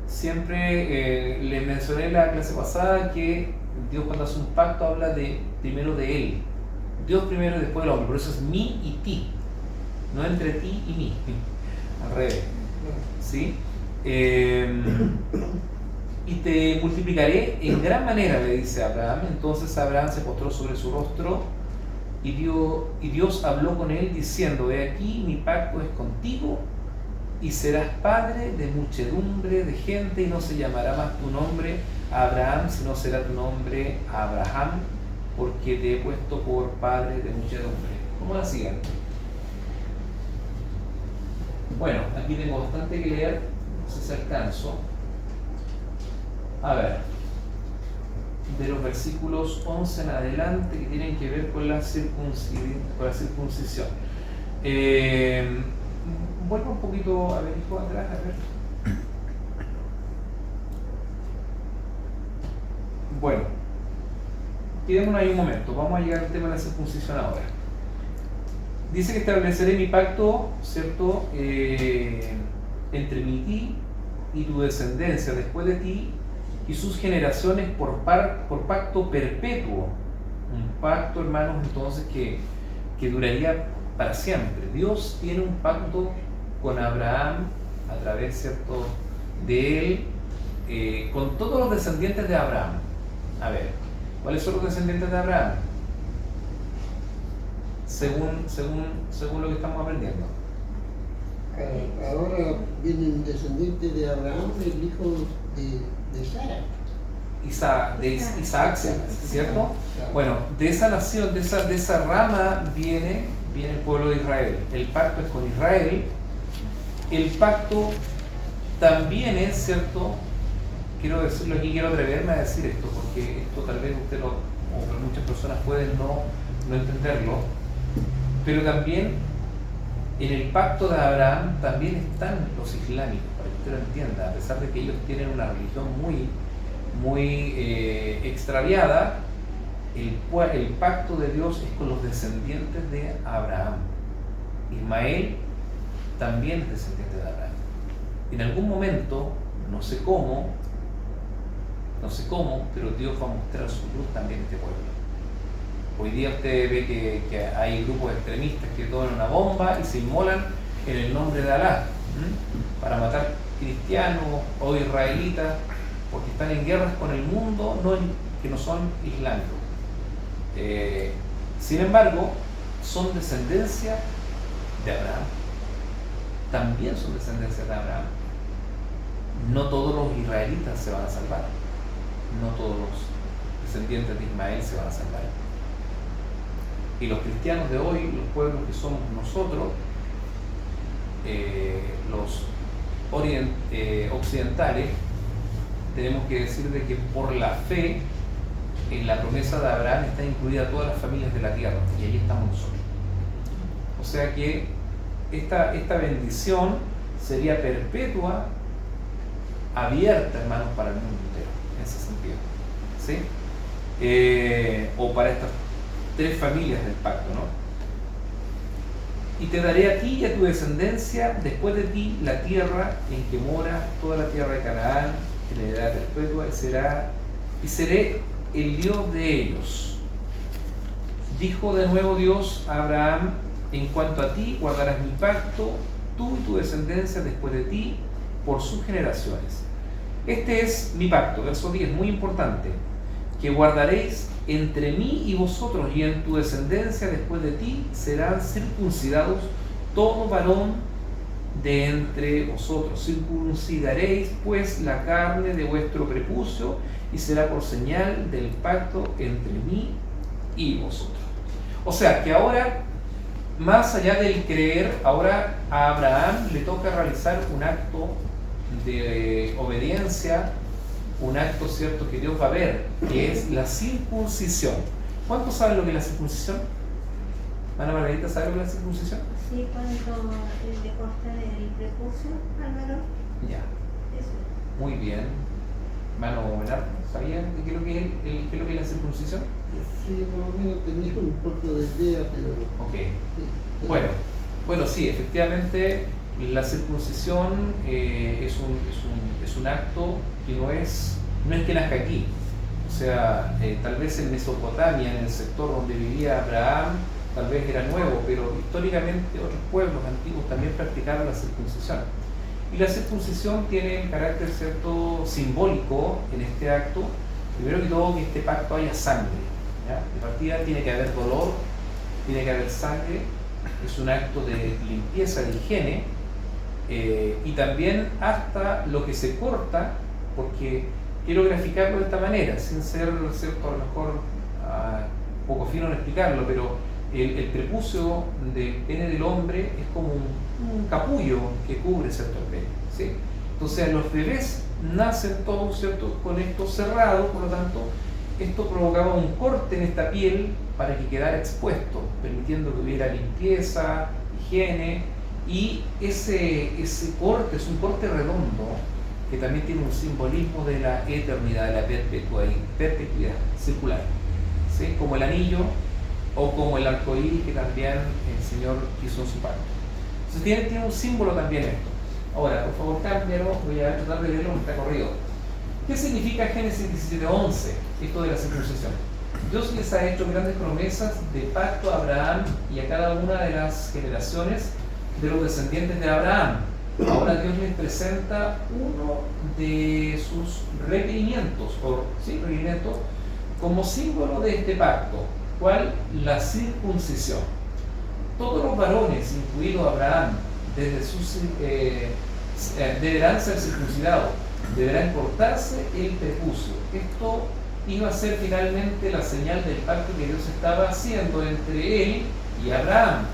Siempre le mencioné en la clase pasada que Dios cuando hace un pacto habla primero de Él. Dios primero y después el hombre. Por eso es mí y ti. No entre ti y mí. Al revés. ¿Sí? Y te multiplicaré en gran manera, le dice a Abraham. Entonces Abraham se postró sobre su rostro y Dios habló con él diciendo: he aquí, mi pacto es contigo y serás padre de muchedumbre de gente, y no se llamará más tu nombre Abraham, sino será tu nombre Abraham, porque te he puesto por padre de muchedumbre. ¿Cómo la siguiente? Bueno, aquí tengo bastante que leer, no sé si alcanzo. A ver, de los versículos 11 en adelante que tienen que ver con la circuncisión. Vuelvo un poquito, a ver, hijo, atrás, a ver. Bueno, quedémonos ahí un momento, vamos a llegar al tema de la circuncisión ahora. Dice que estableceré mi pacto, ¿cierto?, entre ti y tu descendencia después de ti y sus generaciones por pacto perpetuo. Un pacto, hermanos, entonces que duraría para siempre. Dios tiene un pacto con Abraham a través, ¿cierto?, de él, con todos los descendientes de Abraham. A ver, ¿cuáles son los descendientes de Abraham? Según lo que estamos aprendiendo. Ahora vienen descendientes de Abraham, el hijo de Sara. Isaac, ¿cierto? Bueno, de esa nación, de esa rama viene el pueblo de Israel. El pacto es con Israel. El pacto también es, ¿cierto? Quiero decirlo aquí, quiero atreverme a decir esto, porque esto tal vez usted o muchas personas pueden no entenderlo, pero también en el pacto de Abraham también están los islámicos, para que usted lo entienda, a pesar de que ellos tienen una religión muy extraviada, el pacto de Dios es con los descendientes de Abraham. Ismael también es descendiente de Abraham. En algún momento, no sé cómo, pero Dios va a mostrar su luz también a este pueblo. Hoy día usted ve que hay grupos extremistas que toman una bomba y se inmolan en el nombre de Alá, para matar cristianos o israelitas, porque están en guerras con el mundo que no son islámicos. Sin embargo, son descendencia de Abraham. También son descendencia de Abraham. No todos los israelitas se van a salvar. No todos los descendientes de Ismael se van a salvar. Y los cristianos de hoy, los pueblos que somos nosotros, los occidentales, tenemos que decir de que por la fe en la promesa de Abraham está incluida todas las familias de la tierra, y ahí estamos nosotros. O sea que esta bendición sería perpetua, abierta, hermanos, para el mundo entero, en ese sentido, ¿sí? O para estas 3 familias del pacto, ¿no? Y te daré a ti y a tu descendencia después de ti la tierra en que mora toda la tierra de Canaán, en la heredad perpetua, y seré el Dios de ellos. Dijo de nuevo Dios a Abraham: en cuanto a ti guardarás mi pacto, tú y tu descendencia después de ti, por sus generaciones. Este es mi pacto, verso 10, muy importante, que guardaréis entre mí y vosotros, y en tu descendencia después de ti serán circuncidados todo varón de entre vosotros. Circuncidaréis pues la carne de vuestro prepucio, y será por señal del pacto entre mí y vosotros. O sea que ahora, más allá del creer, ahora a Abraham le toca realizar un acto de obediencia, un acto, ¿cierto?, que Dios va a ver, que es la circuncisión. ¿Cuántos saben lo que es la circuncisión? ¿Ana Margarita sabe lo que es la circuncisión? Sí, cuando le cortan el prepucio al varón. Ya, Eso. muy bien. Hermano Bernardo, ¿sabían qué es lo que es la circuncisión? Sí, por lo menos tenía un poco de idea, pero... Ok. Sí. Bueno, sí, efectivamente la circuncisión es un acto que no es que nazca aquí. O sea, tal vez en Mesopotamia, en el sector donde vivía Abraham, tal vez era nuevo, pero históricamente otros pueblos antiguos también practicaron la circuncisión. Y la circuncisión tiene un carácter, ¿cierto?, simbólico en este acto. Primero que todo, que este pacto haya sangre, ¿ya? De partida tiene que haber dolor, tiene que haber sangre. Es un acto de limpieza, de higiene, y también hasta lo que se corta, porque quiero graficarlo de esta manera, sin ser, ¿cierto?, a lo mejor un poco fino en explicarlo, pero el prepucio del pene del hombre es como un capullo que cubre, ¿cierto?, el pene, ¿sí? Entonces los bebés nacen todos, ¿cierto?, con esto cerrado, por lo tanto esto provocaba un corte en esta piel para que quedara expuesto, permitiendo que hubiera limpieza, higiene, y ese corte es un corte redondo que también tiene un simbolismo de la eternidad, de la perpetuidad circular, ¿sí?, como el anillo o como el arco iris que también el Señor hizo en su pacto. Entonces tiene un símbolo también esto. Ahora, por favor, cámbialo, voy a tratar de leerlo, está corrido. ¿Qué significa Génesis 17:11? Esto de la circuncisión. Dios les ha hecho grandes promesas de pacto a Abraham y a cada una de las generaciones de los descendientes de Abraham. Ahora Dios les presenta uno de sus requerimientos, como símbolo de este pacto. ¿Cuál? La circuncisión. Todos los varones, incluido Abraham, deberán ser circuncidados, deberán cortarse el prepucio. Esto iba a ser finalmente la señal del pacto que Dios estaba haciendo entre él y Abraham.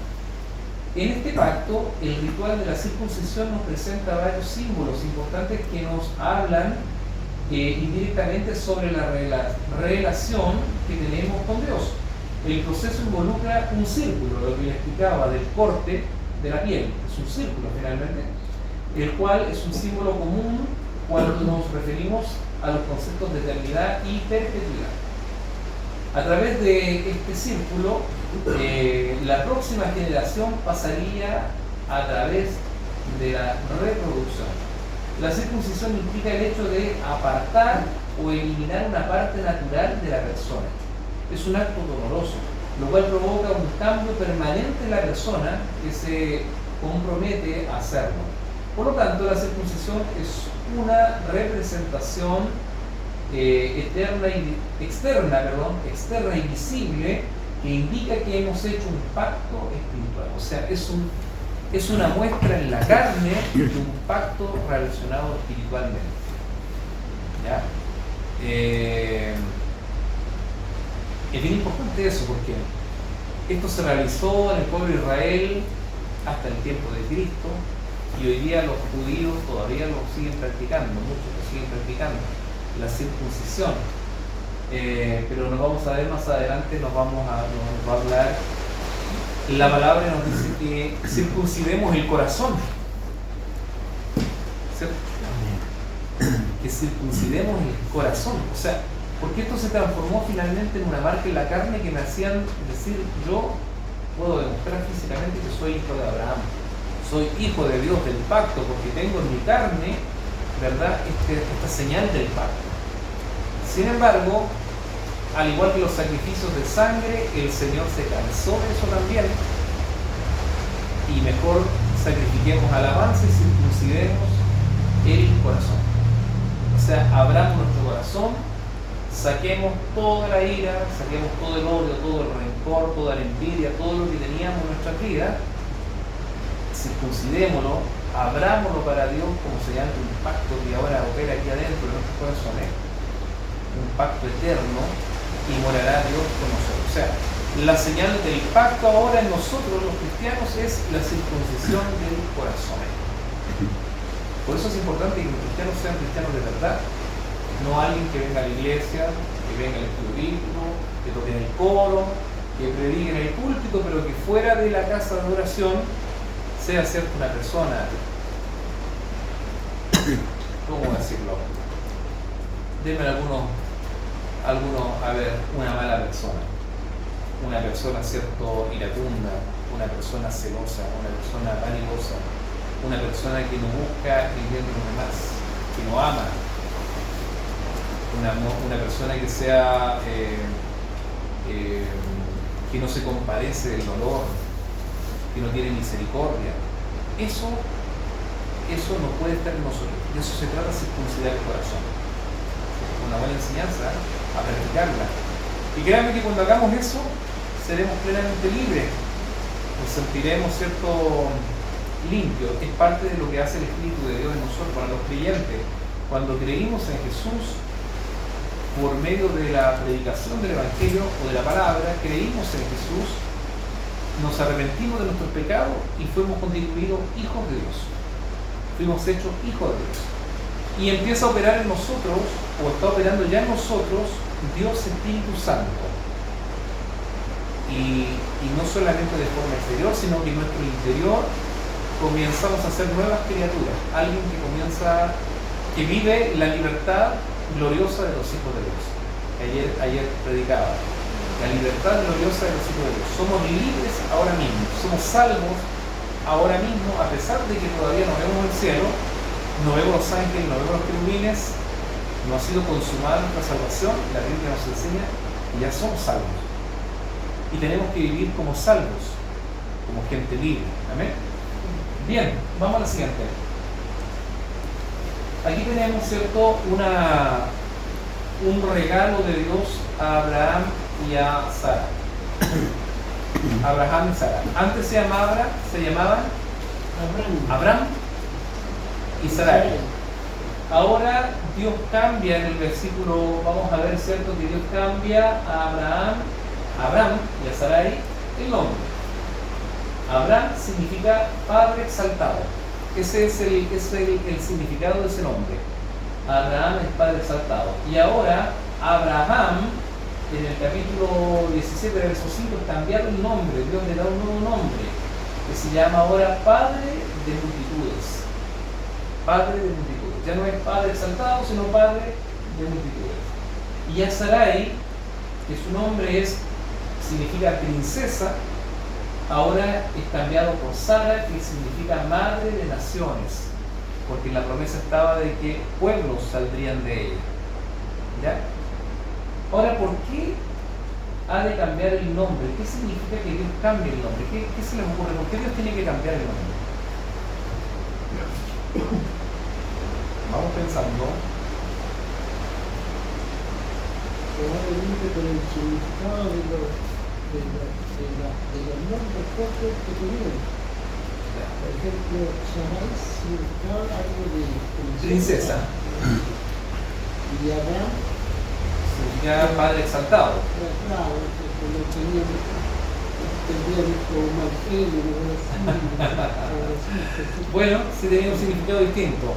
En este pacto, el ritual de la circuncisión nos presenta varios símbolos importantes que nos hablan indirectamente sobre la relación que tenemos con Dios. El proceso involucra un círculo, lo que le explicaba del corte de la piel, es un círculo finalmente, el cual es un símbolo común cuando nos referimos a los conceptos de eternidad y perpetuidad. A través de este círculo, la próxima generación pasaría a través de la reproducción. La circuncisión implica el hecho de apartar o eliminar una parte natural de la persona. Es un acto doloroso, lo cual provoca un cambio permanente en la persona que se compromete a hacerlo. Por lo tanto, la circuncisión es una representación externa y visible que indica que hemos hecho un pacto espiritual. O sea, es una muestra en la carne de un pacto relacionado espiritualmente. ¿Ya? Es bien importante eso porque esto se realizó en el pueblo de Israel hasta el tiempo de Cristo y hoy día los judíos todavía lo siguen practicando, muchos lo siguen practicando, la circuncisión. Pero nos vamos a ver más adelante, nos va a hablar, la palabra nos dice que circuncidemos el corazón, ¿cierto? Que circuncidemos el corazón, o sea, porque esto se transformó finalmente en una marca en la carne que me hacían decir, yo puedo demostrar físicamente que soy hijo de Abraham, soy hijo de Dios del pacto, porque tengo en mi carne, ¿verdad?, esta señal del pacto. Sin embargo, al igual que los sacrificios de sangre, el Señor se cansó de eso también, y mejor sacrifiquemos alabanza y circuncidemos el corazón. O sea, abramos nuestro corazón, saquemos toda la ira, saquemos todo el odio, todo el rencor, toda la envidia, todo lo que teníamos en nuestra vida, circuncidémoslo, abrámoslo para Dios como sellante un pacto que ahora opera aquí adentro de nuestros corazones, un pacto eterno, y morará Dios con nosotros. O sea, la señal del pacto ahora en nosotros los cristianos es la circuncisión del corazón. Por eso es importante que los cristianos sean cristianos de verdad, no alguien que venga a la iglesia, que venga al estudio bíblico, que toque en el coro, que predique en el púlpito, pero que fuera de la casa de oración sea cierto una persona, ¿cómo decirlo? Denme algunos, a ver, una mala persona, cierto, iracunda, una persona celosa, una persona vanidosa, una persona que no busca el bien de los demás, que no ama, una persona que sea que no se compadece del dolor, que no tiene misericordia. Eso no puede estar en nosotros. De eso se trata, circuncidar el corazón. Una buena enseñanza, a practicarla. Y créanme que cuando hagamos eso, seremos plenamente libres. Nos sentiremos, ¿cierto?, limpios. Es parte de lo que hace el Espíritu de Dios en nosotros, para los creyentes. Cuando creímos en Jesús, por medio de la predicación del Evangelio o de la palabra, creímos en Jesús, nos arrepentimos de nuestros pecados y fuimos constituidos hijos de Dios. Fuimos hechos hijos de Dios. Y empieza a operar en nosotros, o está operando ya en nosotros, Dios Espíritu Santo. Y no solamente de forma exterior, sino que en nuestro interior comenzamos a ser nuevas criaturas. Alguien que vive la libertad gloriosa de los hijos de Dios. Ayer predicaba. La libertad gloriosa de los hijos de Dios. Somos libres ahora mismo. Somos salvos ahora mismo, a pesar de que todavía no vemos el cielo, no vemos los ángeles, no vemos los querubines, no ha sido consumada nuestra salvación. La Biblia nos enseña que ya somos salvos. Y tenemos que vivir como salvos, como gente libre. Amén. Bien, vamos a la siguiente. Aquí tenemos, ¿cierto?, un regalo de Dios a Abraham y a Sara. Abraham y Sara. Antes se llamaban Abraham y Sarai. Ahora Dios cambia en el versículo, vamos a ver, ¿cierto?, que Dios cambia a Abraham y a Sarai el nombre. Abraham significa Padre exaltado. Ese es el significado de ese nombre. Abraham es Padre exaltado. Y ahora Abraham, en el capítulo 17, verso 5, es cambiado el nombre. Dios le da un nuevo nombre, que se llama ahora Padre de multitudes. Padre de multitudes. Ya no es Padre exaltado, sino Padre de multitudes. Y a Sarai, que su nombre significa princesa, ahora es cambiado por Sara, que significa madre de naciones, porque en la promesa estaba de que pueblos saldrían de ella. ¿Ya? Ahora, ¿por qué ha de cambiar el nombre? ¿Qué significa que Dios cambie el nombre? ¿Qué se les ocurre? ¿Por qué Dios tiene que cambiar el nombre? Vamos pensando. Probablemente por el significado de los nombres propios que tuvieron. Por ejemplo, Sarai significaba algo de Princesa. Y Abraham Significa Padre exaltado. claro, que lo tenían como mal genio, algo así. Bueno, sí tenía un significado distinto.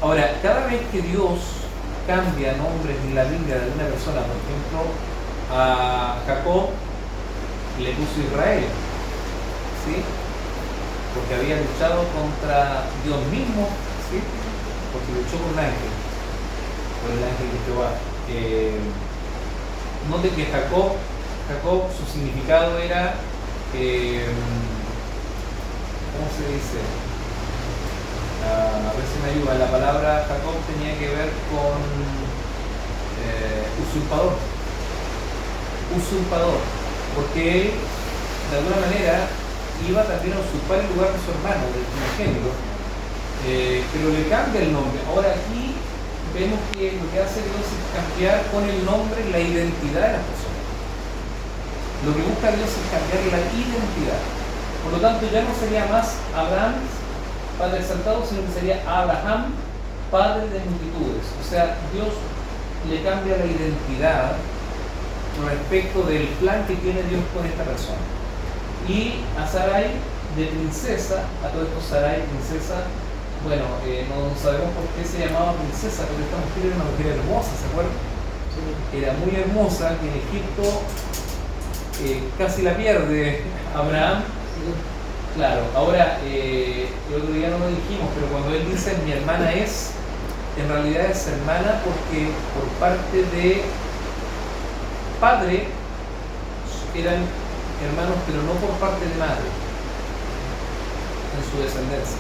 Ahora, cada vez que Dios cambia nombres en la Biblia de alguna persona, por ejemplo, a Jacob le puso Israel, ¿sí?, porque había luchado contra Dios mismo, ¿sí?, porque luchó con un ángel, por el ángel de Jehová. Note que Jacob, su significado era, ¿cómo se dice? A ver si me ayuda. La palabra Jacob tenía que ver con usurpador, porque él de alguna manera iba también a usurpar el lugar de su hermano, del primogénito, pero le cambia el nombre. Ahora aquí vemos que lo que hace Dios es cambiar con el nombre la identidad de las personas. Lo que busca Dios es cambiar la identidad. Por lo tanto, ya no sería más Abraham, Padre exaltado, sino que sería Abraham, Padre de multitudes. O sea, Dios le cambia la identidad respecto del plan que tiene Dios con esta persona. Y a Sarai de princesa, a todo esto Sarai, princesa, bueno, no sabemos por qué se llamaba princesa, pero esta mujer era una mujer hermosa, ¿se acuerdan? Sí. Era muy hermosa, que en Egipto casi la pierde Abraham. Sí. Claro, ahora, el otro día no lo dijimos, pero cuando él dice mi hermana es, en realidad es hermana porque por parte de padre eran hermanos, pero no por parte de madre, en su descendencia.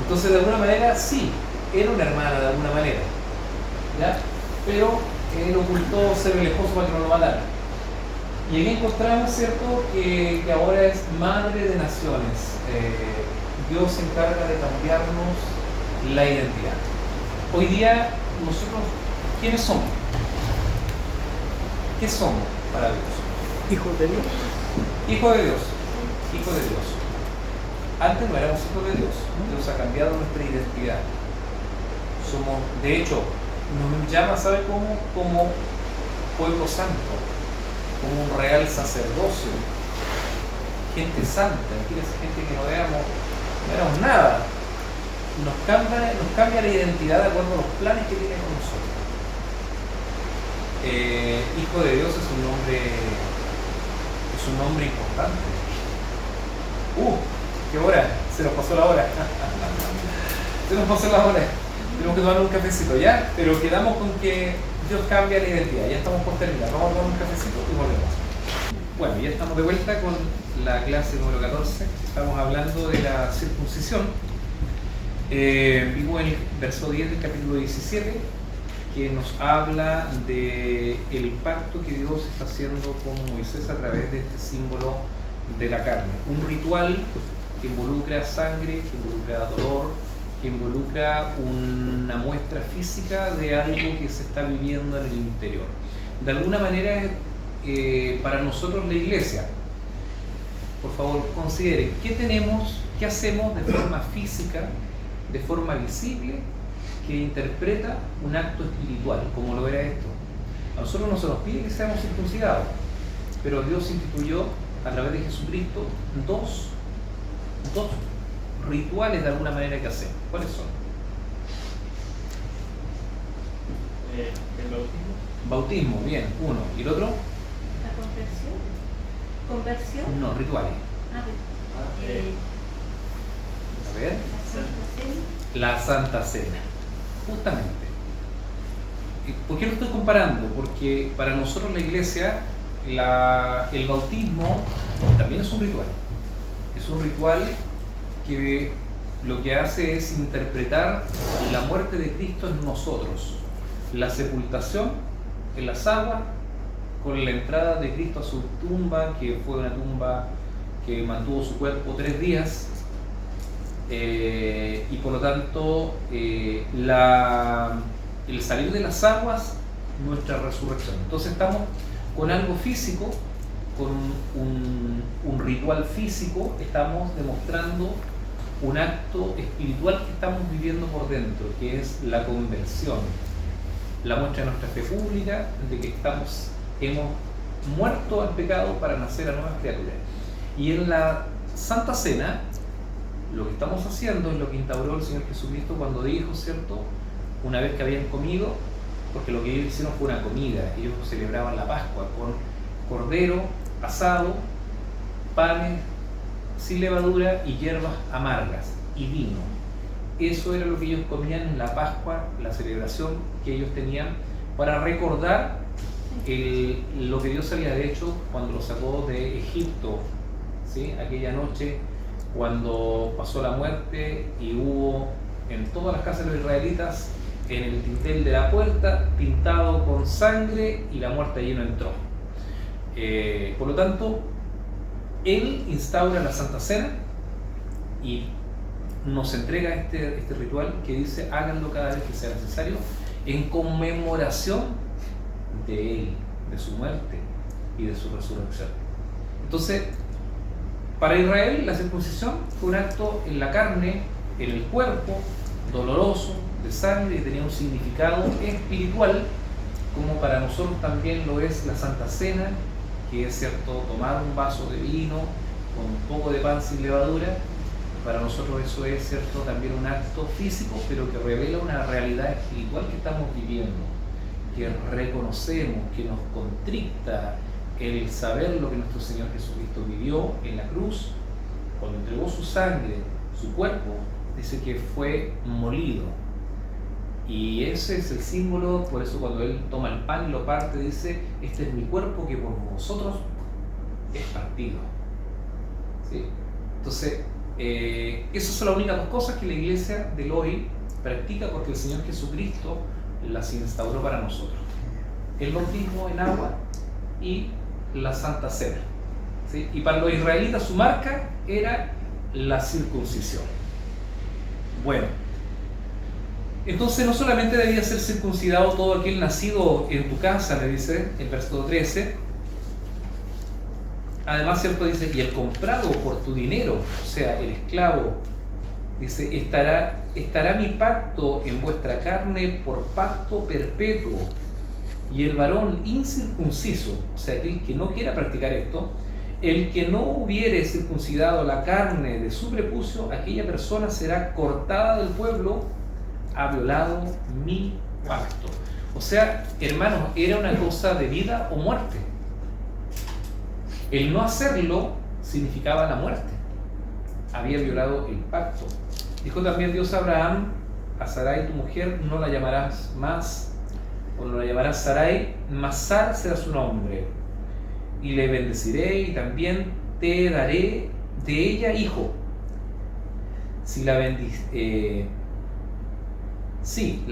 Entonces, de alguna manera, sí, era una hermana de alguna manera, ¿ya? Pero él ocultó ser el esposo para que no lo mataran. Y aquí encontramos, ¿cierto?, que ahora es madre de naciones. Dios se encarga de cambiarnos la identidad. Hoy día, nosotros, ¿quiénes somos? ¿Qué somos para Dios? Hijos de Dios. Hijo de Dios. Hijo de Dios. Antes no éramos hijos de Dios. Dios ha cambiado nuestra identidad. Somos, de hecho, nos llama, ¿sabe cómo? Como pueblo santo, como un real sacerdocio, gente santa. Imagínense, gente que no éramos nada. Nos cambia la identidad de acuerdo a los planes que tiene con nosotros. Hijo de Dios es un nombre importante. ¡Qué hora! Se nos pasó la hora. Se nos pasó la hora. Tenemos que tomar un cafecito ya, pero quedamos con que Dios cambia la identidad. Ya estamos por terminar. Vamos a tomar un cafecito y volvemos. Bueno, ya estamos de vuelta con la clase número 14. Estamos hablando de la circuncisión. Vimos el verso 10 del capítulo 17, que nos habla del pacto que Dios está haciendo con Moisés a través de este símbolo de la carne. Un ritual que involucra sangre, que involucra dolor, que involucra una muestra física de algo que se está viviendo en el interior. De alguna manera, para nosotros la iglesia, por favor, consideren qué tenemos, qué hacemos de forma física, de forma visible, que interpreta un acto espiritual, como lo era esto. A nosotros no se nos pide que seamos circuncidados, pero Dios instituyó a través de Jesucristo dos rituales de alguna manera que hacemos. ¿Cuáles son? El bautismo. Bautismo, bien, uno. ¿Y el otro? ¿La conversión? No, rituales. A ver. La Santa Cena, justamente. ¿Por qué lo estoy comparando? Porque para nosotros la iglesia, el bautismo también es un ritual. Es un ritual que lo que hace es interpretar la muerte de Cristo en nosotros, la sepultación en las aguas, con la entrada de Cristo a su tumba, que fue una tumba que mantuvo su cuerpo 3 días, y por lo tanto el salir de las aguas, nuestra resurrección. Entonces estamos con algo físico, con un ritual físico, estamos demostrando un acto espiritual que estamos viviendo por dentro, que es la conversión, la muestra de nuestra fe pública, de que hemos muerto al pecado para nacer a nuevas criaturas. Y en la Santa Cena, lo que estamos haciendo es lo que instauró el Señor Jesucristo cuando dijo, ¿cierto?, una vez que habían comido, porque lo que ellos hicieron fue una comida, ellos celebraban la Pascua con cordero asado, panes sin levadura y hierbas amargas y vino. Eso era lo que ellos comían en la Pascua, la celebración que ellos tenían para recordar lo que Dios había hecho cuando los sacó de Egipto, ¿sí? Aquella noche cuando pasó la muerte y hubo en todas las casas de los israelitas, en el dintel de la puerta, pintado con sangre, y la muerte allí no entró. Por lo tanto, Él instaura la Santa Cena y nos entrega este ritual que dice, háganlo cada vez que sea necesario, en conmemoración de Él, de su muerte y de su resurrección. Entonces, para Israel la circuncisión fue un acto en la carne, en el cuerpo, doloroso, de sangre, y tenía un significado espiritual, como para nosotros también lo es la Santa Cena, que es, cierto, tomar un vaso de vino con un poco de pan sin levadura. Para nosotros eso es, cierto, también un acto físico, pero que revela una realidad espiritual que estamos viviendo, que reconocemos, que nos contricta el saber lo que nuestro Señor Jesucristo vivió en la cruz, cuando entregó su sangre, su cuerpo, dice que fue molido. Y ese es el símbolo, por eso cuando Él toma el pan y lo parte, dice, este es mi cuerpo que por vosotros es partido. ¿Sí? Entonces, esas son las únicas dos cosas que la iglesia del hoy practica, porque el Señor Jesucristo las instauró para nosotros: el bautismo en agua y la Santa Cena. ¿Sí? Y para los israelitas su marca era la circuncisión. Bueno, entonces no solamente debía ser circuncidado todo aquel nacido en tu casa, le dice el versículo 13, además, cierto, dice, y el comprado por tu dinero, o sea, el esclavo Dice, estará mi pacto en vuestra carne por pacto perpetuo. Y el varón incircunciso, o sea, aquel que no quiera practicar esto, el que no hubiere circuncidado la carne de su prepucio, aquella persona será cortada del pueblo, ha violado mi pacto. O sea, hermanos, era una cosa de vida o muerte. El no hacerlo significaba la muerte. Había violado el pacto. Dijo también Dios a Abraham, a Sarai tu mujer no la llamarás más, o no la llamarás Sarai, mas Sara será su nombre. Y le bendeciré y también te daré de ella hijo. La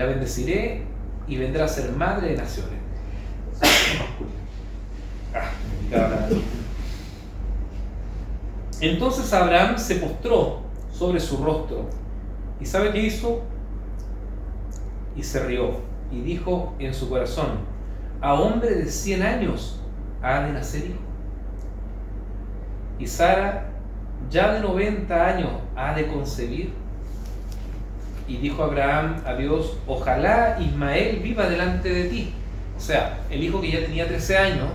bendeciré y vendrá a ser madre de naciones. Entonces Abraham se postró sobre su rostro. ¿Y sabe qué hizo? Y se rió. Y dijo en su corazón, a hombre de 100 años ha de nacer hijo. Y Sara, ya de 90 años, ha de concebir. Y dijo Abraham a Dios, ojalá Ismael viva delante de ti. O sea, el hijo que ya tenía 13 años,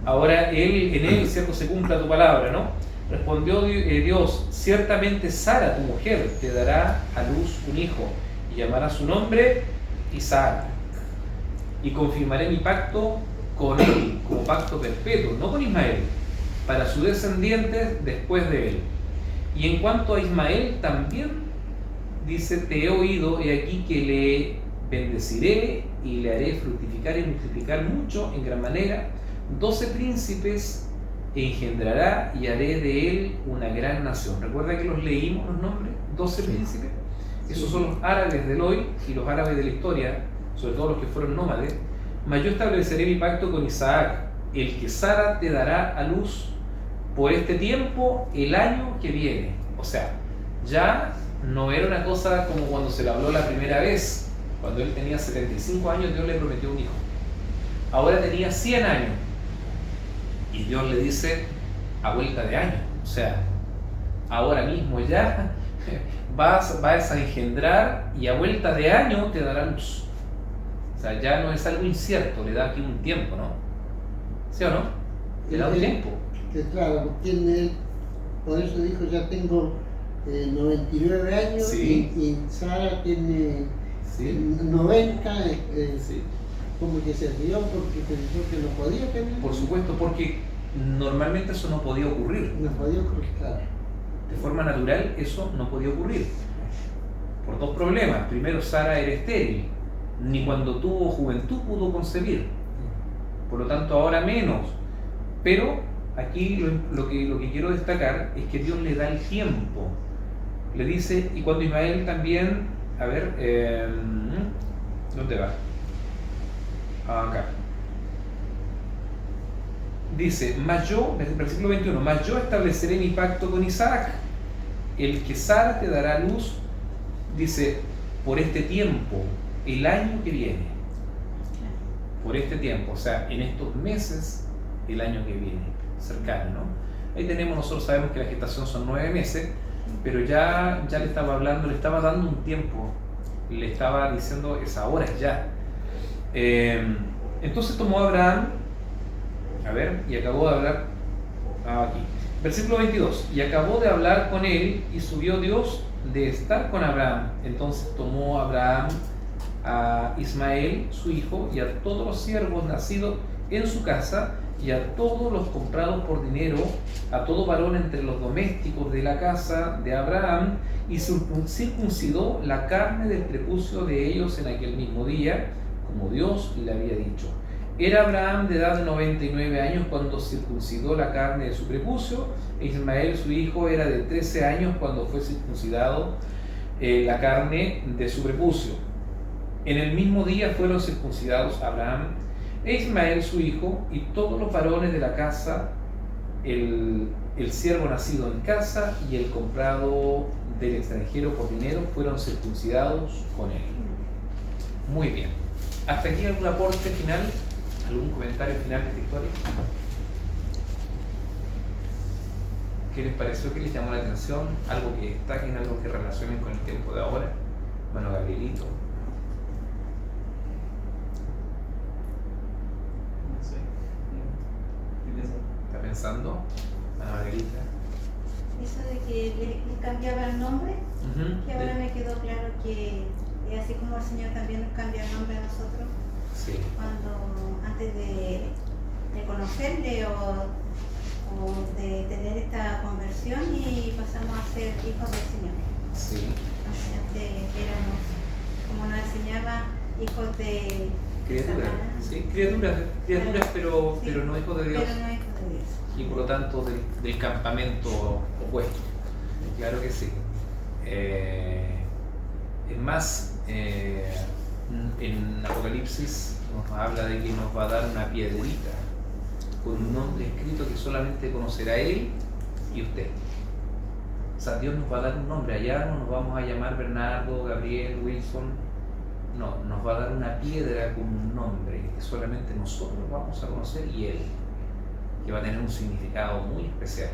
ahora en él, ¿cierto?, se cumpla tu palabra, ¿no? Respondió Dios, ciertamente Sara, tu mujer, te dará a luz un hijo, y llamará su nombre Isaac. Y confirmaré mi pacto con él, como pacto perpetuo, no con Ismael, para sus descendientes después de él. Y en cuanto a Ismael, también dice, te he oído, he aquí que le bendeciré y le haré fructificar y multiplicar mucho en gran manera. 12 príncipes engendrará y haré de él una gran nación. ¿Recuerda que los leímos los nombres? 12 príncipes. Esos son los árabes del hoy y los árabes de la historia, sobre todo los que fueron nómades. Mas yo estableceré mi pacto con Isaac, el que Sara te dará a luz por este tiempo el año que viene. O sea, ya no era una cosa como cuando se le habló la primera vez, cuando él tenía 75 años, Dios le prometió un hijo. Ahora tenía 100 años y Dios le dice a vuelta de año, o sea, ahora mismo ya vas a engendrar y a vuelta de año te dará luz. O sea, ya no es algo incierto, le da aquí un tiempo, ¿no? ¿Sí o no? Le da un tiempo. Que claro, tiene, por eso dijo, ya tengo 99 años, Sí. y Sara tiene Sí. 90, Sí. como que se rió porque pensó que no podía tener. Por supuesto, porque normalmente eso no podía ocurrir. No podía ocurrir, claro. De forma natural eso no podía ocurrir. Por dos problemas. Primero, Sara era estéril. Ni cuando tuvo juventud pudo concebir. Por lo tanto, ahora menos. Pero aquí lo que quiero destacar es que Dios le da el tiempo. Le dice, y cuando Ismael también, a ver, ¿dónde va? Acá. Dice, mas yo, versículo 21, mas yo estableceré mi pacto con Isaac, el que Sara te dará luz, dice, por este tiempo, el año que viene. Por este tiempo, o sea, en estos meses, el año que viene, cercano, ¿no? Ahí tenemos, nosotros sabemos que la gestación son 9 meses, pero ya le estaba hablando, le estaba dando un tiempo, le estaba diciendo, es ahora, es ya. Entonces tomó Abraham, a ver, y acabó de hablar, aquí, versículo 22, y acabó de hablar con él, y subió Dios de estar con Abraham. Entonces tomó Abraham a Ismael, su hijo, y a todos los siervos nacidos en su casa, y a todos los comprados por dinero, a todo varón entre los domésticos de la casa de Abraham, y circuncidó la carne del prepucio de ellos en aquel mismo día, como Dios le había dicho. Era Abraham de edad de 99 años cuando circuncidó la carne de su prepucio, e Ismael su hijo era de 13 años cuando fue circuncidado la carne de su prepucio. En el mismo día fueron circuncidados Abraham e Ismael su hijo y todos los varones de la casa, el siervo nacido en casa y el comprado del extranjero por dinero fueron circuncidados con él. Muy bien. ¿Hasta aquí algún aporte final? ¿Algún comentario final de esta historia? ¿Qué les pareció? ¿Qué les llamó la atención? ¿Algo que destaquen, algo que relacionen con el tiempo de ahora? Bueno, Gabrielito. No sé. ¿Qué piensas? ¿Está pensando? Ana Margarita. Eso de que le cambiaba el nombre, Ujú. que ahora me quedó claro que así como el Señor también nos cambia el nombre a nosotros, Sí. cuando antes de conocerle o de tener esta conversión y pasamos a ser hijos del Señor. Sí. Antes éramos, como nos enseñaba, hijos de Criaturas. Satanás, Sí, criaturas pero, Sí, pero no hijos de Dios. pero no hijos de Dios. Y por lo tanto del campamento opuesto. Claro que sí. Es más, en Apocalipsis nos habla de que nos va a dar una piedrita con un nombre escrito que solamente conocerá Él y usted. O sea, Dios nos va a dar un nombre. Allá no nos vamos a llamar Bernardo, Gabriel, Wilson. No, nos va a dar una piedra con un nombre que solamente nosotros vamos a conocer y Él, que va a tener un significado muy especial.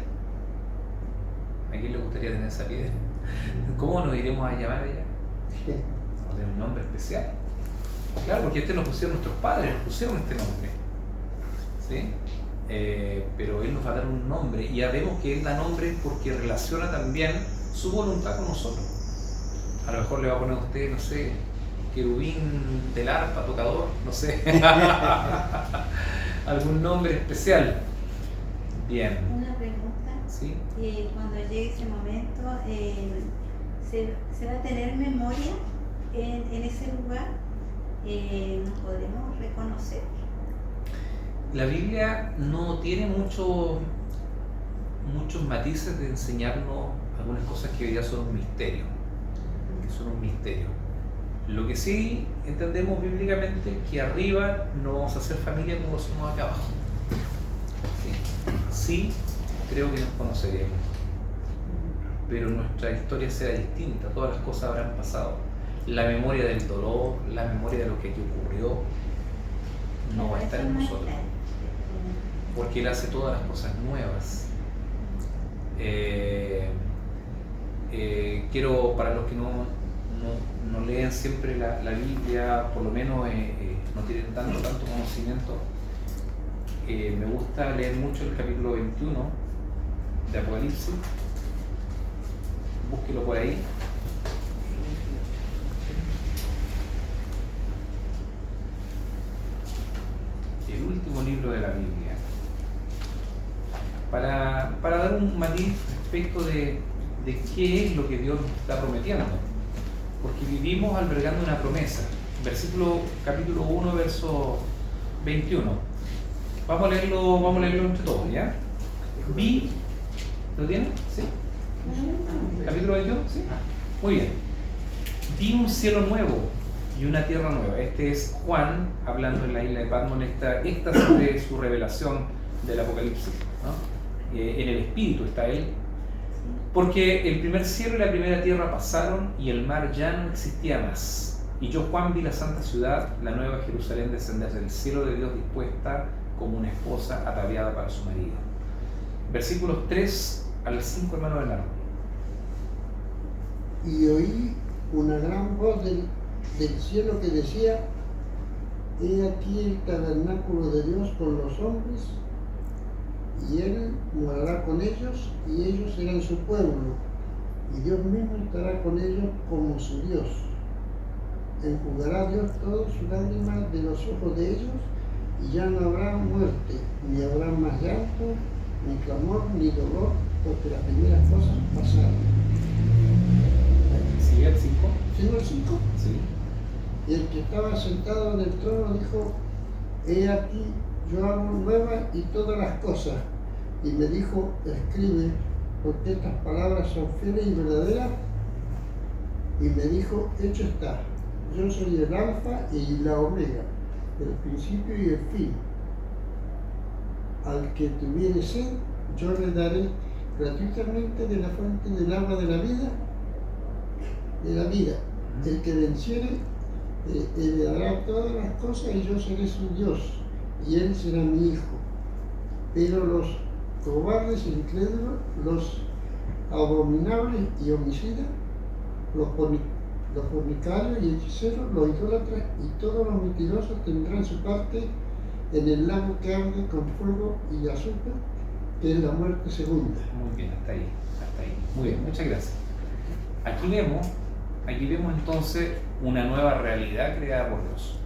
¿A quién le gustaría tener esa piedra? ¿Cómo nos iremos a llamar allá? Vamos a tener un nombre especial. Claro, porque este nos pusieron nuestros padres, nos pusieron este nombre. ¿Sí? Pero Él nos va a dar un nombre y ya vemos que Él da nombre porque relaciona también su voluntad con nosotros. A lo mejor le va a poner a usted, no sé, querubín del arpa, tocador, no sé. Algún nombre especial. Bien. Una pregunta. ¿Sí? Cuando llegue ese momento, ¿se va a tener memoria en ese lugar? ¿Nos podremos reconocer? La Biblia no tiene muchos matices de enseñarnos algunas cosas que hoy día son un misterio. Lo que sí entendemos bíblicamente es que arriba no vamos a ser familia como somos acá abajo. Sí, creo que nos conoceremos, pero nuestra historia será distinta, todas las cosas habrán pasado. La memoria del dolor, la memoria de lo que aquí ocurrió, no va a estar en nosotros, porque Él hace todas las cosas nuevas. Quiero, para los que no leen siempre la Biblia, por lo menos no tienen tanto conocimiento, me gusta leer mucho el capítulo 21 de Apocalipsis. Búsquelo por ahí. El último libro de la Biblia. Para dar un matiz respecto de qué es lo que Dios nos está prometiendo. Porque vivimos albergando una promesa. Capítulo 1, verso 21. Vamos a leerlo entre todos, ¿ya? ¿Lo tienen? ¿Sí? Capítulo 21, ¿sí? Muy bien. Vi un cielo nuevo y una tierra nueva. Este es Juan hablando en la isla de Patmos, esta sobre su revelación del Apocalipsis, ¿no? En el Espíritu está él. Porque el primer cielo y la primera tierra pasaron y el mar ya no existía más. Y yo, Juan, vi la santa ciudad, la nueva Jerusalén, descender del cielo de Dios, dispuesta como una esposa ataviada para su marido. Versículos 3 al 5, hermano Bernardo. Y oí una gran voz del cielo que decía: He aquí el tabernáculo de Dios con los hombres, y Él morará con ellos, y ellos serán su pueblo, y Dios mismo estará con ellos como su Dios. Enjugará Dios todas sus lágrimas de los ojos de ellos, y ya no habrá muerte, ni habrá más llanto, ni clamor, ni dolor, porque las primeras cosas pasaron. ¿Sigue el 5? ¿Sigo el 5? Sí. Y el que estaba sentado en el trono dijo: He aquí, yo hago nuevas y todas las cosas. Y me dijo: Escribe, porque estas palabras son fieles y verdaderas. Y me dijo: Hecho está. Yo soy el alfa y la omega, el principio y el fin. Al que tuviere sed, yo le daré gratuitamente de la fuente del agua de la vida. El que venciere heredará todas las cosas, y yo seré su Dios, y él será mi hijo. Pero los cobardes e incrédulos, los abominables y homicidas, los fornicarios y hechiceros, los idólatras y todos los mentirosos tendrán su parte en el lago que arde con fuego y azufre, que es la muerte segunda. Muy bien, hasta ahí. Muy bien, muchas gracias. Aquí vemos entonces una nueva realidad creada por Dios,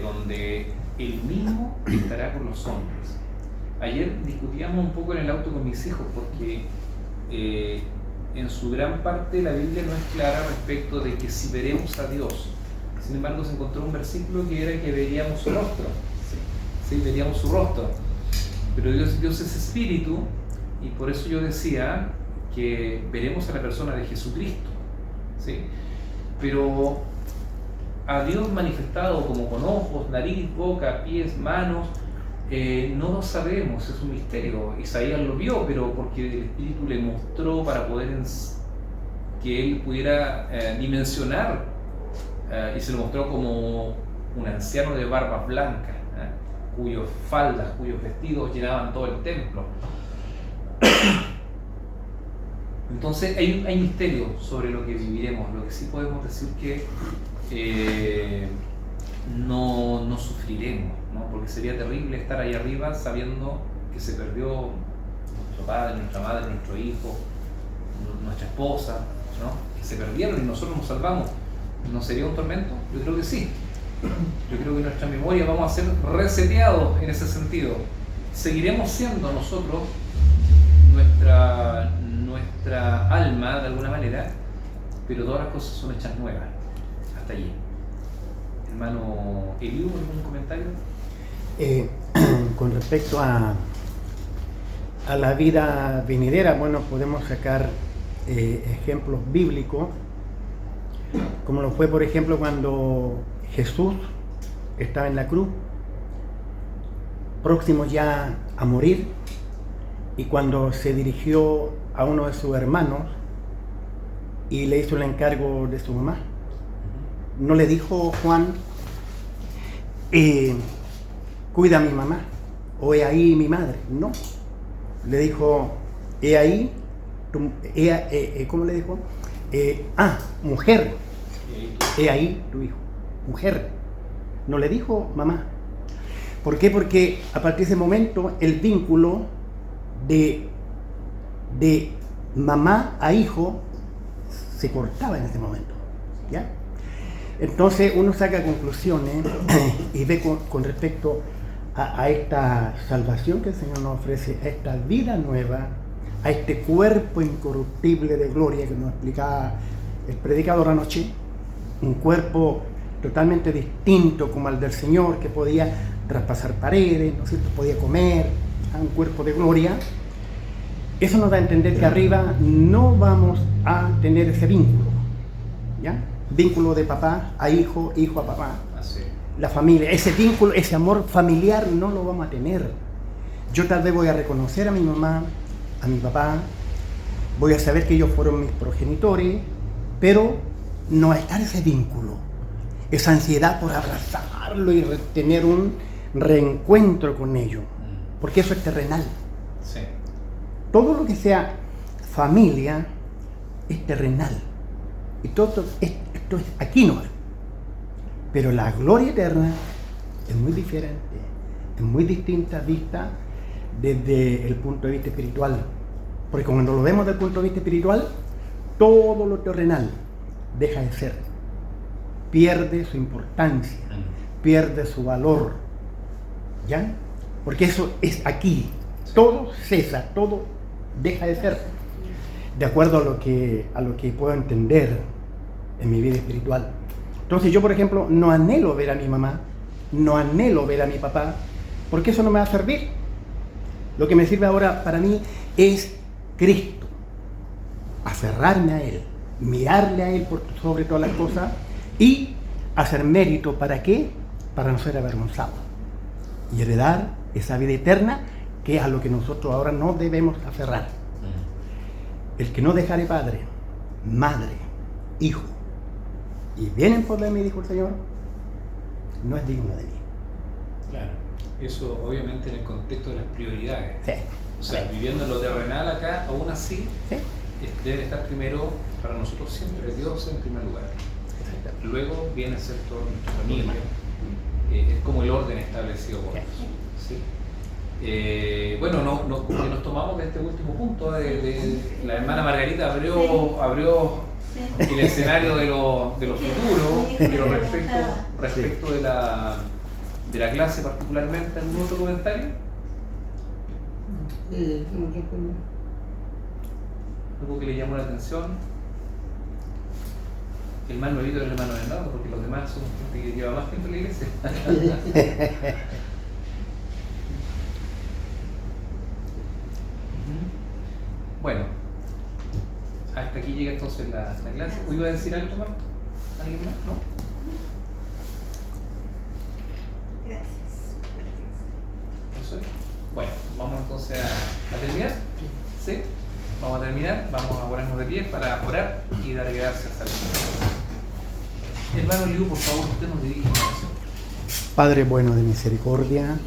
donde Él mismo estará con los hombres. Ayer discutíamos un poco en el auto con mis hijos porque en su gran parte la Biblia no es clara respecto de que si veremos a Dios. Sin embargo, se encontró un versículo que era que veríamos su rostro. Sí, veríamos su rostro. Pero Dios es espíritu, y por eso yo decía que veremos a la persona de Jesucristo. ¿Sí? Pero a Dios manifestado como con ojos, nariz, boca, pies, manos, no lo sabemos, es un misterio. Isaías lo vio, pero porque el Espíritu le mostró para poder que él pudiera dimensionar, y se lo mostró como un anciano de barbas blancas, cuyas faldas, cuyos vestidos llenaban todo el templo. Entonces hay misterio sobre lo que viviremos. Lo que sí podemos decir que no sufriremos, ¿no? Porque sería terrible estar ahí arriba sabiendo que se perdió nuestro padre, nuestra madre, nuestro hijo, nuestra esposa, ¿no? Que se perdieron y nosotros nos salvamos. ¿No sería un tormento? Yo creo que sí. Yo creo que en nuestra memoria vamos a ser reseteados en ese sentido. Seguiremos siendo nosotros nuestra alma de alguna manera, pero todas las cosas son hechas nuevas. Hasta allí. Hermano Eliú, ¿algún comentario? Con respecto a la vida venidera, bueno, podemos sacar ejemplos bíblicos, como lo fue, por ejemplo, cuando Jesús estaba en la cruz, próximo ya a morir, y cuando se dirigió a uno de sus hermanos y le hizo el encargo de su mamá, no le dijo Juan, cuida a mi mamá, o he ahí mi madre, no, le dijo, he ahí, ¿cómo le dijo? Mujer, he ahí tu hijo, mujer, no le dijo mamá. ¿Por qué? Porque a partir de ese momento el vínculo de mamá a hijo se cortaba en ese momento, ¿ya? Entonces uno saca conclusiones y ve con respecto a esta salvación que el Señor nos ofrece, a esta vida nueva, a este cuerpo incorruptible de gloria que nos explicaba el predicador anoche, un cuerpo totalmente distinto como al del Señor, que podía traspasar paredes, ¿no es cierto?, podía comer, a un cuerpo de gloria. Eso nos da a entender que arriba no vamos a tener ese vínculo, ¿ya? Vínculo de papá a hijo, hijo a papá. Así. La familia, ese vínculo, ese amor familiar no lo vamos a tener. Yo tal vez voy a reconocer a mi mamá, a mi papá, voy a saber que ellos fueron mis progenitores, pero no va a estar ese vínculo, esa ansiedad por abrazarlo y tener un reencuentro con ellos, porque eso es terrenal. Sí. Todo lo que sea familia es terrenal, y todo esto es aquí no. Pero la gloria eterna es muy diferente, es muy distinta vista desde el punto de vista espiritual, porque cuando lo vemos desde el punto de vista espiritual, todo lo terrenal deja de ser, pierde su importancia, pierde su valor, ¿ya? Porque eso es aquí, todo cesa, todo deja de ser, de acuerdo a lo que puedo entender en mi vida espiritual. Entonces yo, por ejemplo, no anhelo ver a mi mamá, no anhelo ver a mi papá, porque eso no me va a servir. Lo que me sirve ahora para mí es Cristo, aferrarme a Él, mirarle a Él por sobre todas las cosas y hacer mérito. ¿Para qué? Para no ser avergonzado y heredar esa vida eterna, que es a lo que nosotros ahora no debemos aferrar. El que no dejare padre, madre, hijo, y vienen por de mí, dijo el Señor, no es digno de mí. Claro, eso obviamente en el contexto de las prioridades prioridades. Sí. O sea, viviendo en lo terrenal acá, aún así, Sí. debe estar primero para nosotros siempre Dios en primer lugar. Luego viene a ser toda nuestra familia. Es como el orden establecido por Dios. ¿Sí? Bueno, que nos tomamos de este último punto, de la hermana Margarita abrió el escenario de lo futuro, pero respecto de la clase particularmente, ¿algún otro comentario? No recuerdo. ¿Algo que le llamó la atención? El más nuevito es el hermano Bernardo, porque los demás son gente que lleva más tiempo en la iglesia. Bueno, hasta aquí llega entonces la clase. ¿O iba a decir algo más? ¿Alguien más? ¿No? Gracias. ¿Eso es? Bueno, vamos entonces a terminar. ¿Sí? Vamos a terminar, vamos a ponernos de pie para orar y dar gracias al Señor. Hermano Liu, por favor, usted nos dirige la oración. Padre bueno de misericordia,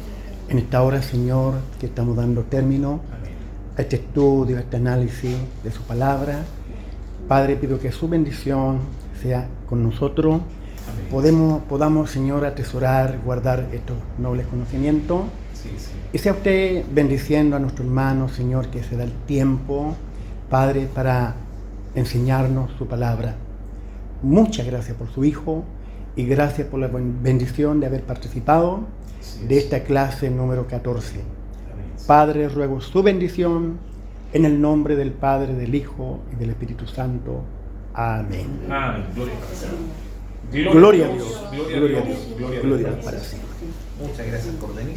en esta hora, Señor, que estamos dando término Amén. a este estudio, a este análisis de su palabra, Padre, pido que su bendición sea con nosotros. Amén. Podamos, Señor, atesorar, guardar estos nobles conocimientos. Sí, sí. Y sea usted bendiciendo a nuestro hermano, Señor, que se da el tiempo, Padre, para enseñarnos su palabra. Muchas gracias por su Hijo y gracias por la bendición de haber participado de esta clase número 14. Amén. Padre, ruego su bendición en el nombre del Padre, del Hijo y del Espíritu Santo. Amén. Amén. Gloria al Señor. Gloria a Dios. Gloria a Dios. Gloria a Gloria Dios. para siempre. Muchas gracias por venir.